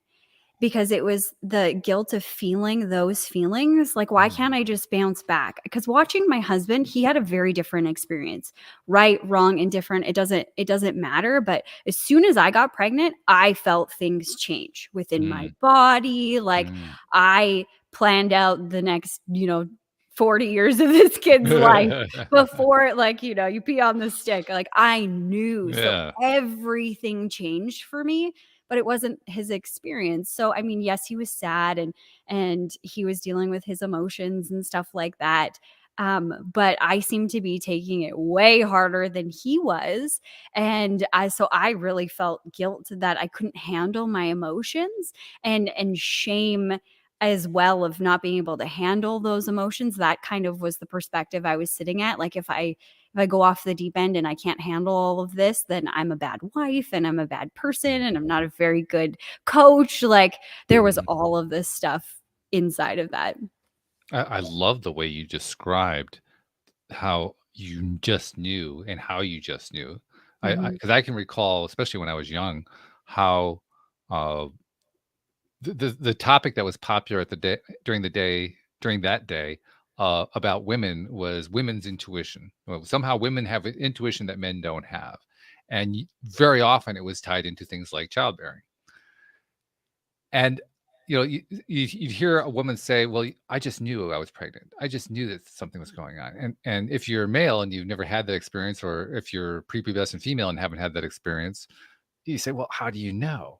Speaker 3: because it was the guilt of feeling those feelings. Like, why
Speaker 2: Mm,
Speaker 3: can't I just bounce back? Because watching my husband, he had a very different experience. Right, wrong, indifferent, it doesn't matter. But as soon as I got pregnant, I felt things change within my
Speaker 2: mm,
Speaker 3: body. Like,
Speaker 2: mm.
Speaker 3: I planned out the next, 40 years of this kid's life before, like, you pee on the stick. Like, I knew. So
Speaker 2: Yeah.
Speaker 3: everything changed for me, but it wasn't his experience. So I mean, yes, he was sad, and he was dealing with his emotions and stuff like that. But I seemed to be taking it way harder than he was. And I really felt guilt that I couldn't handle my emotions, and shame as well, of not being able to handle those emotions. That kind of was the perspective I was sitting at. Like, if I go off the deep end and I can't handle all of this, then I'm a bad wife, and I'm a bad person, and I'm not a very good coach. Like, there was
Speaker 2: Mm.
Speaker 3: all of this stuff inside of that.
Speaker 2: I love the way you described how you just knew and how you just knew. I
Speaker 3: Mhm.
Speaker 2: 'Cause I can recall, especially when I was young, how, uh, the topic that was popular at the day during that day, about women was women's intuition. Well, somehow women have an intuition that men don't have, and very often it was tied into things like childbearing. And you hear a woman say, "Well, I just knew I was pregnant. I just knew that something was going on." And if you're male and you've never had that experience, or if you're prepubescent female and haven't had that experience, you say, "Well, how do you know?"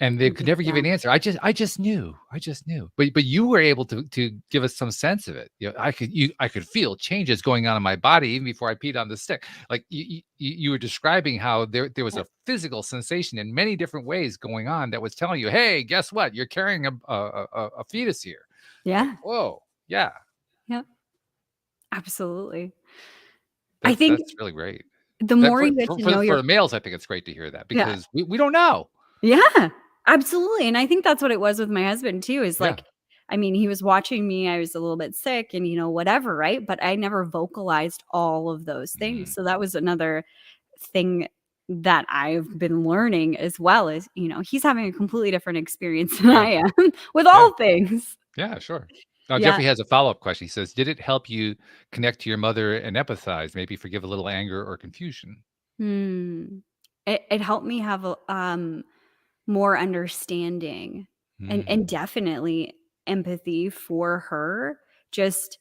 Speaker 2: And they could never give you an answer. I just knew. I just knew. But you were able to give us some sense of it. I could feel changes going on in my body even before I peed on the stick. Like you were describing how there was a physical sensation in many different ways going on that was telling you, hey, guess what? You're carrying a fetus here.
Speaker 3: Yeah.
Speaker 2: Like, whoa. Yeah.
Speaker 3: Yep. Absolutely.
Speaker 2: I think that's really great.
Speaker 3: The more you get to know
Speaker 2: for the males, I think it's great to hear that, because we don't know.
Speaker 3: Yeah, absolutely. And I think that's what it was with my husband too, is like, I mean, he was watching me, I was a little bit sick and, whatever, right? But I never vocalized all of those things. So that was another thing that I've been learning as well, is, he's having a completely different experience than I am with all things.
Speaker 2: Yeah, sure. Now, Jeffrey has a follow-up question. He says, did it help you connect to your mother and empathize, maybe forgive a little anger or confusion?
Speaker 3: It helped me have a more understanding and definitely empathy for her. Just,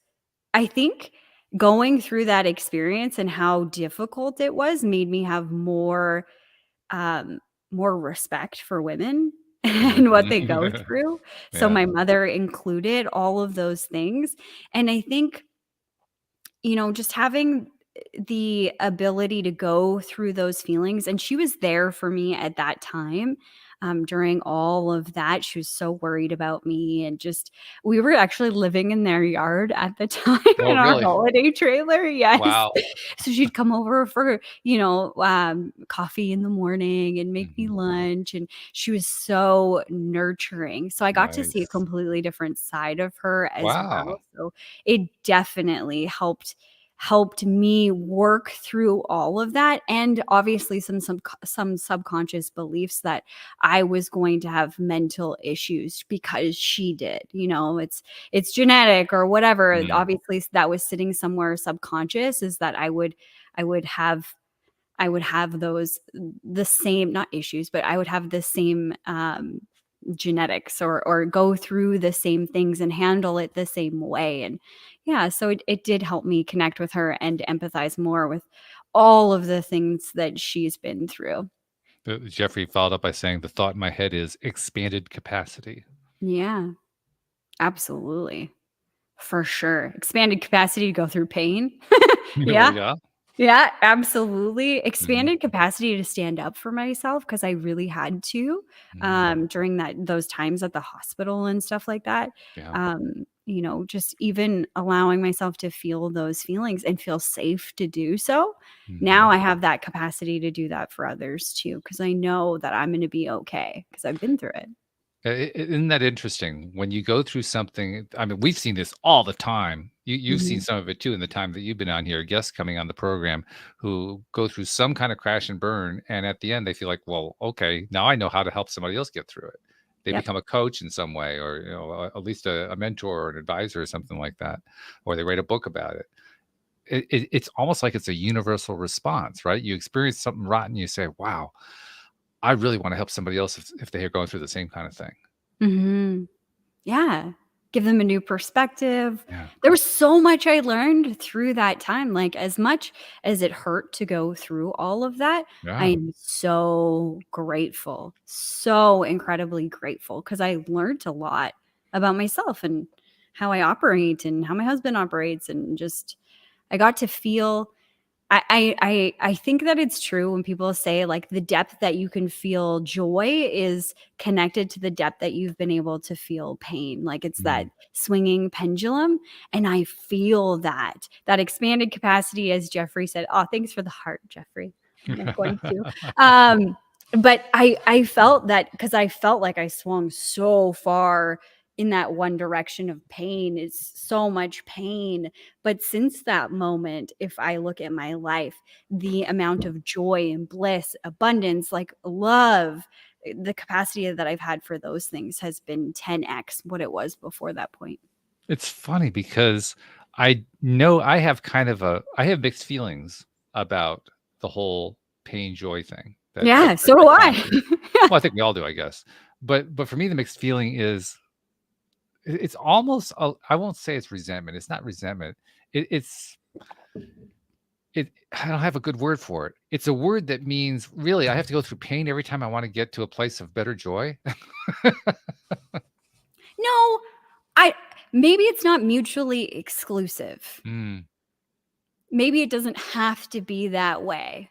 Speaker 3: I think going through that experience and how difficult it was made me have more respect for women and what they go through. So my mother included all of those things. And I think, just having the ability to go through those feelings, and she was there for me at that time. During all of that, she was so worried about me, and just, we were actually living in their yard at the time in our holiday trailer. Yes.
Speaker 2: Wow.
Speaker 3: So she'd come over for, coffee in the morning and make me lunch. And she was so nurturing. So I got to see a completely different side of her as well. So it definitely helped me work through all of that, and obviously some subconscious beliefs that I was going to have mental issues because she did. It's genetic or whatever. Obviously that was sitting somewhere subconscious, is that I would have those, the same, not issues, but I would have the same genetics, or go through the same things and handle it the same way. And so it did help me connect with her and empathize more with all of the things that she's been through.
Speaker 2: Jeffrey followed up by saying, the thought in my head is expanded capacity.
Speaker 3: Yeah, absolutely. For sure. Expanded capacity to go through pain. Yeah, absolutely. Expanded capacity to stand up for myself, because I really had to during those times at the hospital and stuff like that. Just even allowing myself to feel those feelings and feel safe to do so. Now I have that capacity to do that for others too, because I know that I'm going to be okay because I've been through it.
Speaker 2: Isn't that interesting? When you go through something, I mean, we've seen this all the time. You've seen some of it too in the time that you've been on here, guests coming on the program who go through some kind of crash and burn. And at the end, they feel like, well, okay, now I know how to help somebody else get through it. They become a coach in some way, or, at least a mentor or an advisor or something like that, or they write a book about it. It's almost like it's a universal response, right? You experience something rotten, you say, wow, I really want to help somebody else if they're going through the same kind of thing.
Speaker 3: Yeah. Give them a new perspective. There was so much I learned through that time. Like, as much as it hurt to go through all of that, I'm so grateful, so incredibly grateful, because I learned a lot about myself and how I operate and how my husband operates, and just, I got to feel, I think that it's true when people say, like, the depth that you can feel joy is connected to the depth that you've been able to feel pain. Like, it's that swinging pendulum. And I feel that expanded capacity, as Jeffrey said. Oh, thanks for the heart, Jeffrey. I'm not going to. But I felt that, because I felt like I swung so far in that one direction of pain. It's so much pain. But since that moment, if I look at my life, the amount of joy and bliss, abundance, like love, the capacity that I've had for those things has been 10x what it was before that point.
Speaker 2: It's funny because I know I have mixed feelings about the whole pain joy thing.
Speaker 3: So do I.
Speaker 2: Well, I think we all do, I guess. But for me, the mixed feeling is it's almost I won't say it's resentment. It's not resentment. It's I don't have a good word for it. It's a word that means really I have to go through pain every time I want to get to a place of better joy.
Speaker 3: No, maybe it's not mutually exclusive. Maybe it doesn't have to be that way.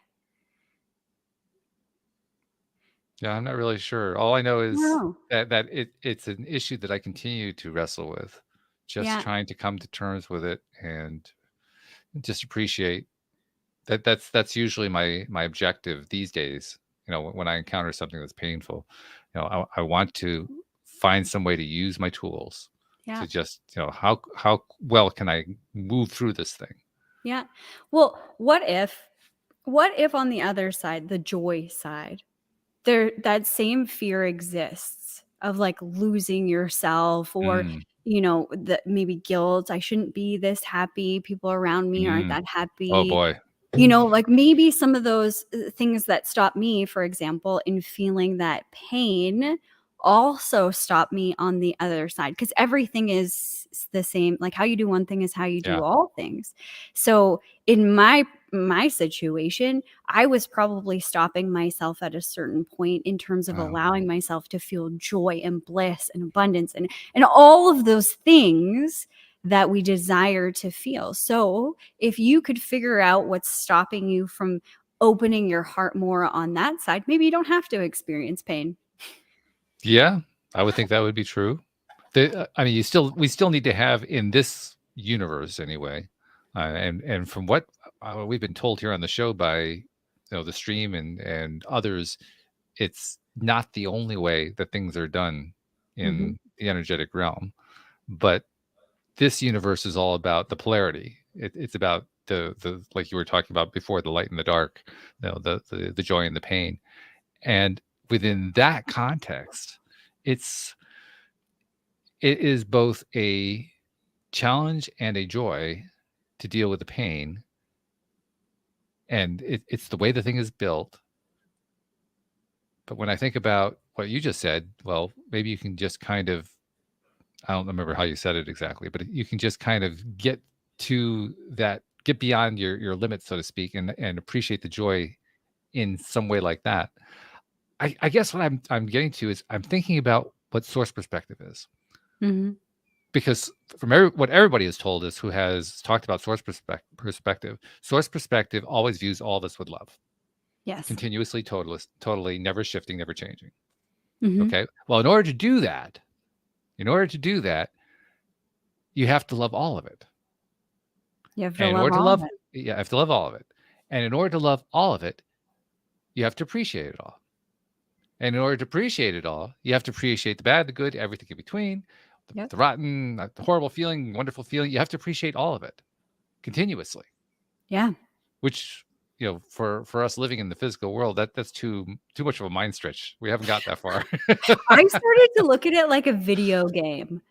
Speaker 2: Yeah, I'm not really sure. All I know is that it's an issue that I continue to wrestle with, just trying to come to terms with it and just appreciate that. That's usually my objective these days. You know, when I encounter something that's painful, you know, I want to find some way to use my tools to just, you know, how well can I move through this thing?
Speaker 3: Yeah. Well, what if on the other side, the joy side, that same fear exists of like losing yourself or you know, the maybe guilt, I shouldn't be this happy, people around me aren't that happy.
Speaker 2: Oh boy.
Speaker 3: You know, like maybe some of those things that stop me, for example, in feeling that pain also stop me on the other side, because everything is the same. Like how you do one thing is how you do all things. So in my situation, I was probably stopping myself at a certain point in terms of allowing myself to feel joy and bliss and abundance and all of those things that we desire to feel. So if you could figure out what's stopping you from opening your heart more on that side, maybe you don't have to experience pain.
Speaker 2: Yeah, I would think that would be true. I mean, we still need to have in this universe anyway, and from what we've been told here on the show by, you know, the stream and others, it's not the only way that things are done in the energetic realm, but this universe is all about the polarity. It's about the like you were talking about before, the light and the dark, you know, the joy and the pain, and within that context, it is both a challenge and a joy to deal with the pain. And it's the way the thing is built. But when I think about what you just said, well, maybe you can just kind of, I don't remember how you said it exactly, but you can just kind of get to that, get beyond your limits, so to speak, and appreciate the joy in some way like that. I guess what I'm getting to is I'm thinking about what source perspective is. Because from what everybody has told us who has talked about source perspective always views all of us with love.
Speaker 3: Yes.
Speaker 2: Continuously, totally, never shifting, never changing. Okay. Well, in order to do that, you have to love all of it.
Speaker 3: You have to love all of it.
Speaker 2: Yeah, I have to love all of it. And in order to love all of it, you have to appreciate it all. And in order to appreciate it all, you have to appreciate the bad, the good, everything in between, the rotten, the horrible feeling, wonderful feeling. You have to appreciate all of it continuously.
Speaker 3: Yeah.
Speaker 2: Which, you know, for us living in the physical world, that's too much of a mind stretch. We haven't got that far.
Speaker 3: I started to look at it like a video game.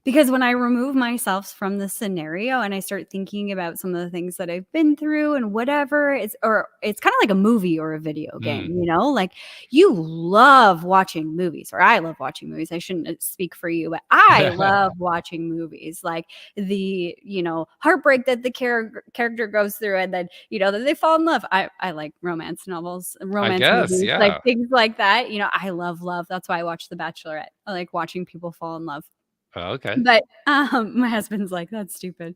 Speaker 3: Because when I remove myself from the scenario and I start thinking about some of the things that I've been through and whatever, it's kind of like a movie or a video game, you know, like you love watching movies, or I love watching movies. I shouldn't speak for you, but I love watching movies, like the, you know, heartbreak that the character goes through, and then, you know, that they fall in love. I like romance novels, movies, like things like that. You know, I love love. That's why I watch The Bachelorette. I like watching people fall in love.
Speaker 2: Oh, okay.
Speaker 3: But my husband's like, that's stupid.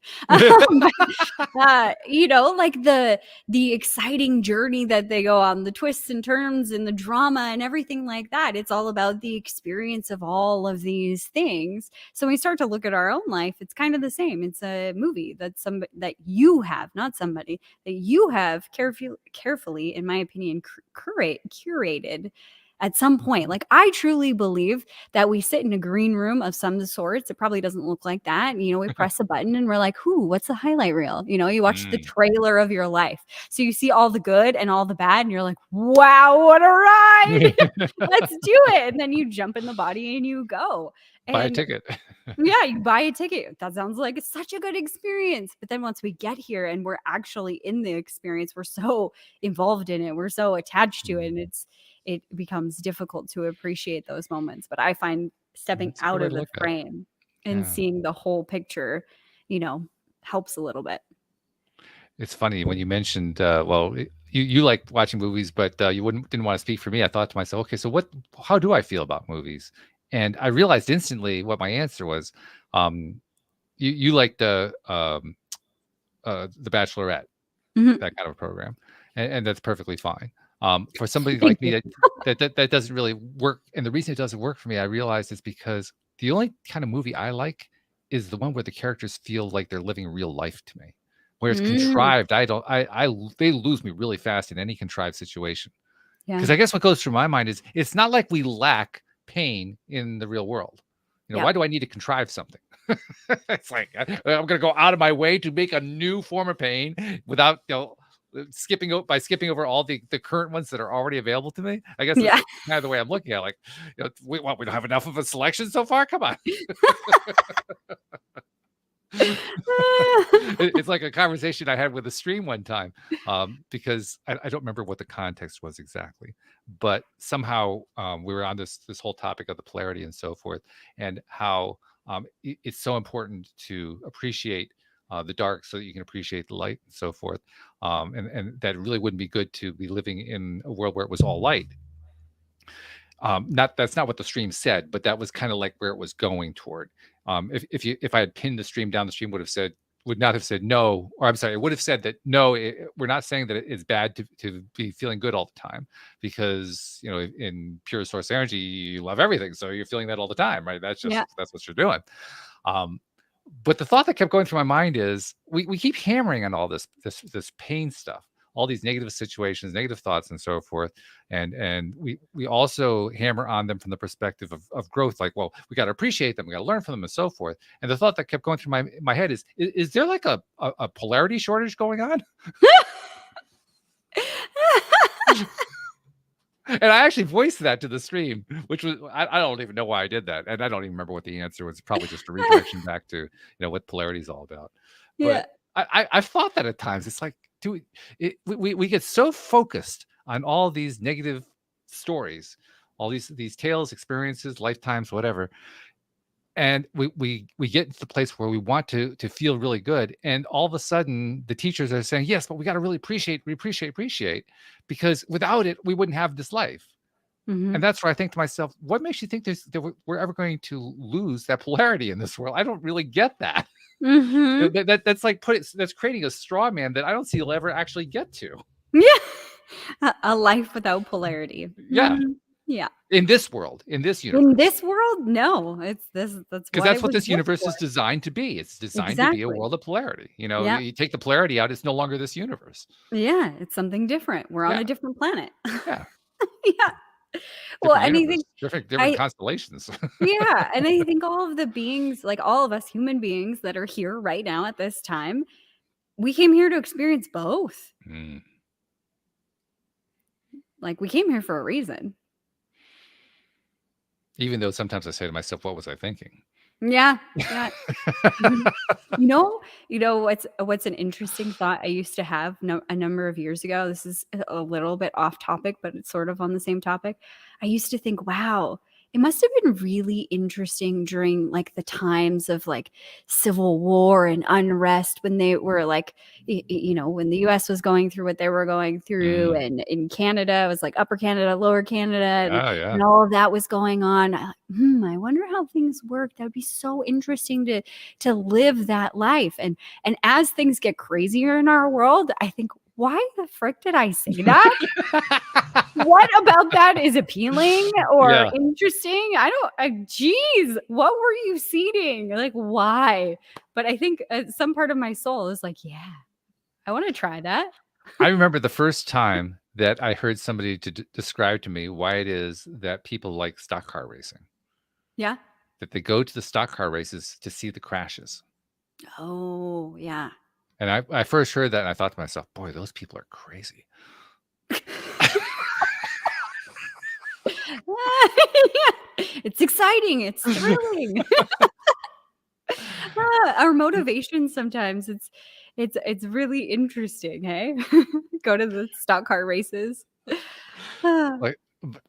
Speaker 3: You know, like the exciting journey that they go on, the twists and turns and the drama and everything like that. It's all about the experience of all of these things. So when we start to look at our own life, it's kind of the same. It's a movie that you have, not somebody, that you have carefully, in my opinion, curated at some point. Like, I truly believe that we sit in a green room of some sorts. It probably doesn't look like that. And, you know, we press a button and we're like, what's the highlight reel? You know, you watch the trailer of your life. So you see all the good and all the bad, and you're like, wow, what a ride. Let's do it. And then you jump in the body and you go.
Speaker 2: Buy a ticket.
Speaker 3: Yeah, you buy a ticket. That sounds like it's such a good experience. But then once we get here and we're actually in the experience, we're so involved in it. We're so attached to it. And it becomes difficult to appreciate those moments. But I find stepping out of the frame and seeing the whole picture, helps a little bit.
Speaker 2: It's funny when you mentioned, you like watching movies, but you didn't want to speak for me. I thought to myself, okay, so how do I feel about movies? And I realized instantly what my answer was. You like the Bachelorette, that kind of program, and that's perfectly fine. For somebody like me that doesn't really work, and the reason it doesn't work for me, I realize, is because the only kind of movie I like is the one where the characters feel like they're living real life to me. Whereas contrived, they lose me really fast in any contrived situation. Because I guess what goes through my mind is it's not like we lack pain in the real world. Why do I need to contrive something? It's like I'm going to go out of my way to make a new form of pain without skipping over all the current ones that are already available to me. I guess that's kind of the way I'm looking at it. Like, we don't have enough of a selection so far. Come on. It's like a conversation I had with a stream one time, because I don't remember what the context was exactly, but somehow we were on this whole topic of the polarity and so forth, and how it's so important to appreciate the dark so that you can appreciate the light and so forth, and that it really wouldn't be good to be living in a world where it was all light. That's not what the stream said, but that was kind of like where it was going toward. If I had pinned the stream down, the stream would not have said no, or I'm sorry, it would have said that no, we're not saying that it's bad to be feeling good all the time, because in pure source energy you love everything, so you're feeling that all the time, right? That's what you're doing. But the thought that kept going through my mind is we keep hammering on all this pain stuff, all these negative situations, negative thoughts, and so forth. And we also hammer on them from the perspective of growth. Like, well, we got to appreciate them, we got to learn from them, and so forth. And the thought that kept going through my head is there like a polarity shortage going on? And I actually voiced that to the stream, which was, I don't even know why I did that. And I don't even remember what the answer was. Probably just a redirection back to, what polarity is all about. But I've thought that at times. It's like, we get so focused on all these negative stories, all these tales, experiences, lifetimes, whatever. And we get to the place where we want to feel really good. And all of a sudden the teachers are saying, yes, but we got to really appreciate, because without it, we wouldn't have this life. And that's where I think to myself, what makes you think that we're ever going to lose that polarity in this world? I don't really get that. That's like that's creating a straw man that I don't see you'll ever actually get to.
Speaker 3: Yeah. A life without polarity.
Speaker 2: Yeah.
Speaker 3: Yeah.
Speaker 2: In this world, in this universe.
Speaker 3: In this world, no. It's this. That's
Speaker 2: what this universe is designed to be. It's designed to be a world of polarity. You take the polarity out, it's no longer this universe.
Speaker 3: Yeah, it's something different. We're on a different planet.
Speaker 2: Yeah.
Speaker 3: Yeah. Well, anything
Speaker 2: different constellations.
Speaker 3: Yeah, and I think all of the beings, like all of us human beings that are here right now at this time, we came here to experience both. Like, we came here for a reason.
Speaker 2: Even though sometimes I say to myself, what was I thinking?
Speaker 3: Yeah. What's an interesting thought I used to have a number of years ago. This is a little bit off topic, but it's sort of on the same topic. I used to think, wow, it must have been really interesting during like the times of like civil war and unrest, when they were like, when the US was going through what they were going through, and in Canada it was like Upper Canada, Lower Canada, and all of that was going on. I wonder how things work. That would be so interesting to live that life. And as things get crazier in our world, I think, why the frick did I say that? What about that is appealing or interesting? Geez, what were you seeding? Like, why? But I think some part of my soul is like, yeah, I want to try that.
Speaker 2: I remember the first time that I heard somebody to describe to me why it is that people like stock car racing.
Speaker 3: Yeah.
Speaker 2: That they go to the stock car races to see the crashes.
Speaker 3: Oh, yeah.
Speaker 2: And I first heard that and I thought to myself, boy, those people are crazy.
Speaker 3: It's exciting. It's thrilling. Our motivation sometimes it's really interesting. Hey, go to the stock car races.
Speaker 2: Like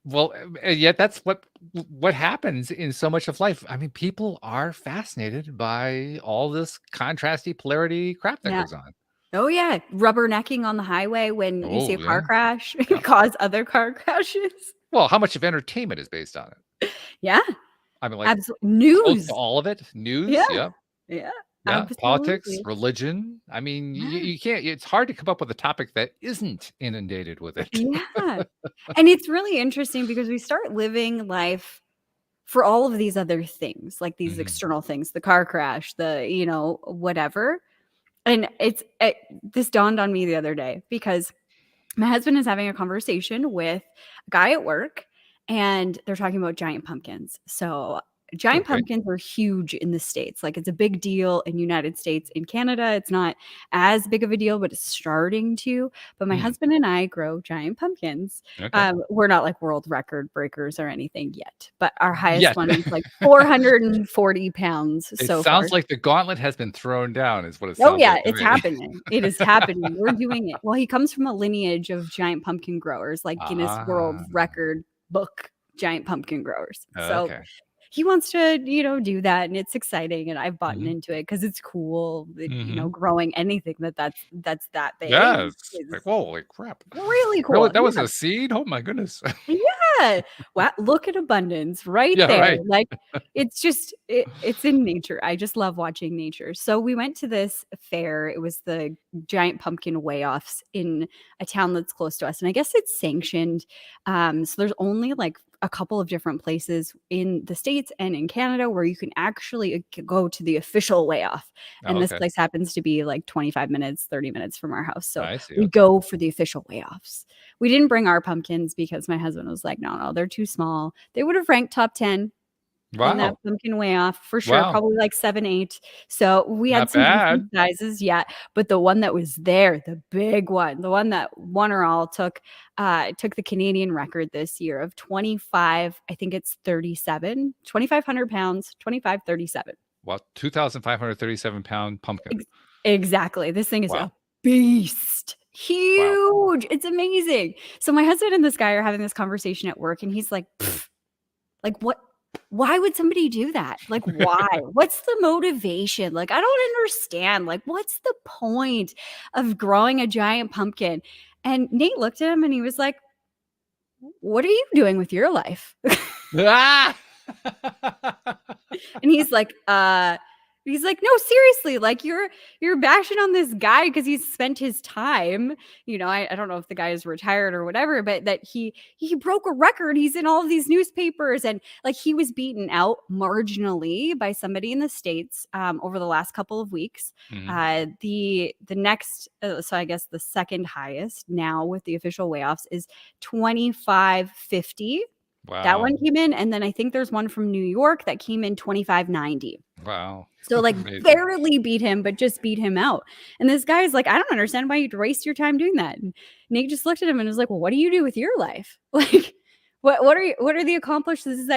Speaker 2: Well, yet that's what happens in so much of life. I mean, people are fascinated by all this contrasty polarity crap that goes on.
Speaker 3: Oh yeah, rubbernecking on the highway when you see a car crash cause other car crashes.
Speaker 2: Well, how much of entertainment is based on it?
Speaker 3: Yeah.
Speaker 2: I mean, like
Speaker 3: news.
Speaker 2: All of it. News.
Speaker 3: Yeah.
Speaker 2: Yeah.
Speaker 3: Absolutely.
Speaker 2: Politics, religion. I mean, you can't. It's hard to come up with a topic that isn't inundated with it.
Speaker 3: Yeah. And it's really interesting because we start living life for all of these other things, like these external things, the car crash, the, whatever. And this dawned on me the other day because my husband is having a conversation with a guy at work and they're talking about giant pumpkins. So giant pumpkins are huge in the States. Like it's a big deal in United States. In Canada, it's not as big of a deal, but it's starting to. But my husband and I grow giant pumpkins. We're not like world record breakers or anything yet, but our highest one is like 440 pounds.
Speaker 2: It sounds like the gauntlet has been thrown down is what it sounds like.
Speaker 3: Oh yeah, it's happening. It is happening. We're doing it. Well, he comes from a lineage of giant pumpkin growers, like Guinness World Record book giant pumpkin growers. So he wants to, do that, and it's exciting, and I've bought into it because it's cool, growing anything that's that big.
Speaker 2: Yeah, it's like, holy crap.
Speaker 3: Really cool.
Speaker 2: That was a seed? Oh my goodness.
Speaker 3: Yeah. Wow, look at abundance right there.
Speaker 2: Right.
Speaker 3: Like it's just it's in nature. I just love watching nature. So we went to this fair. It was the giant pumpkin weigh-offs in a town that's close to us. And I guess it's sanctioned. So there's only like a couple of different places in the States and in Canada where you can actually go to the official weigh-off. And this place happens to be like 25 minutes, 30 minutes from our house. So we go for the official weigh-offs. We didn't bring our pumpkins because my husband was like, no, they're too small. They would have ranked top 10 in that pumpkin weigh-off for sure. Probably like 7, 8. So we had some decent sizes, but the one that was there, the big one, the one that won her all took the Canadian record this year of 25, I think it's 37, 2,500 pounds, 2537.
Speaker 2: Well, 2,537 pound pumpkin.
Speaker 3: Exactly. This thing is a beast. Huge. It's amazing. So my husband and this guy are having this conversation at work, and he's like, what? Why would somebody do that? Like, why? What's the motivation? Like, I don't understand. Like, what's the point of growing a giant pumpkin? And Nate looked at him and he was like, what are you doing with your life? And he's like, no, seriously, like you're bashing on this guy because he's spent his time, I don't know if the guy is retired or whatever, but that he broke a record. He's in all of these newspapers, and like he was beaten out marginally by somebody in the States over the last couple of weeks. The next, so I guess the second highest now with the official weigh-offs is 2,550. Wow. That one came in, and then I think there's one from New York that came in 2,590.
Speaker 2: Wow.
Speaker 3: So like barely beat him, but just beat him out. And this guy's like, I don't understand why you'd waste your time doing that. And Nate just looked at him and was like, well, what do you do with your life? Like, what are the accomplishments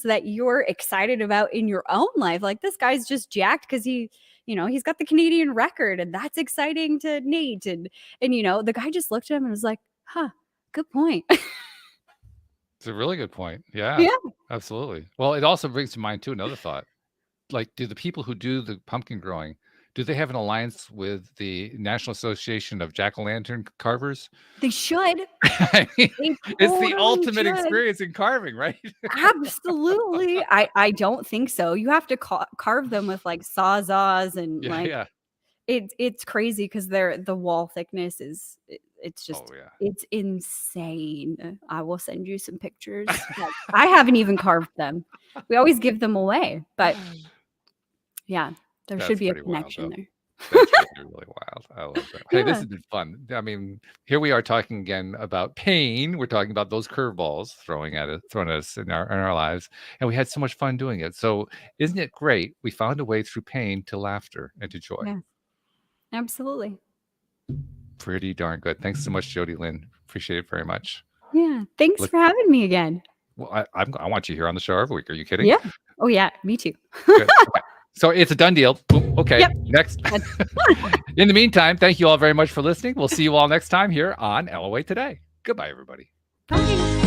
Speaker 3: that you're excited about in your own life? Like this guy's just jacked because he's got the Canadian record, and that's exciting to Nate. And the guy just looked at him and was like, good point.
Speaker 2: It's a really good point. Yeah, absolutely. Well, it also brings to mind too another thought. Like, do the people who do the pumpkin growing, do they have an alliance with the National Association of Jack-o'-lantern carvers?
Speaker 3: They should.
Speaker 2: I mean, it's the ultimate experience in carving, right?
Speaker 3: Absolutely. I don't think so. You have to carve them with like sawzalls and it's crazy because the wall thickness is it's just it's insane. I will send you some pictures. Like, I haven't even carved them. We always give them away, but there should be a connection there.
Speaker 2: That's really wild. I love that. Hey, this has been fun. I mean, here we are talking again about pain. We're talking about those curveballs thrown at us in our lives, and we had so much fun doing it. So, isn't it great? We found a way through pain to laughter and to joy.
Speaker 3: Yeah, absolutely.
Speaker 2: Pretty darn good. Thanks so much, Jodielynn. Appreciate it very much.
Speaker 3: Yeah, thanks for having me again.
Speaker 2: Well, I want you here on the show every week. Are you kidding?
Speaker 3: Yeah. Oh yeah, me too.
Speaker 2: Good. Okay. So it's a done deal. Okay. Yep. Next. In the meantime, thank you all very much for listening. We'll see you all next time here on LOA Today. Goodbye, everybody.
Speaker 3: Bye.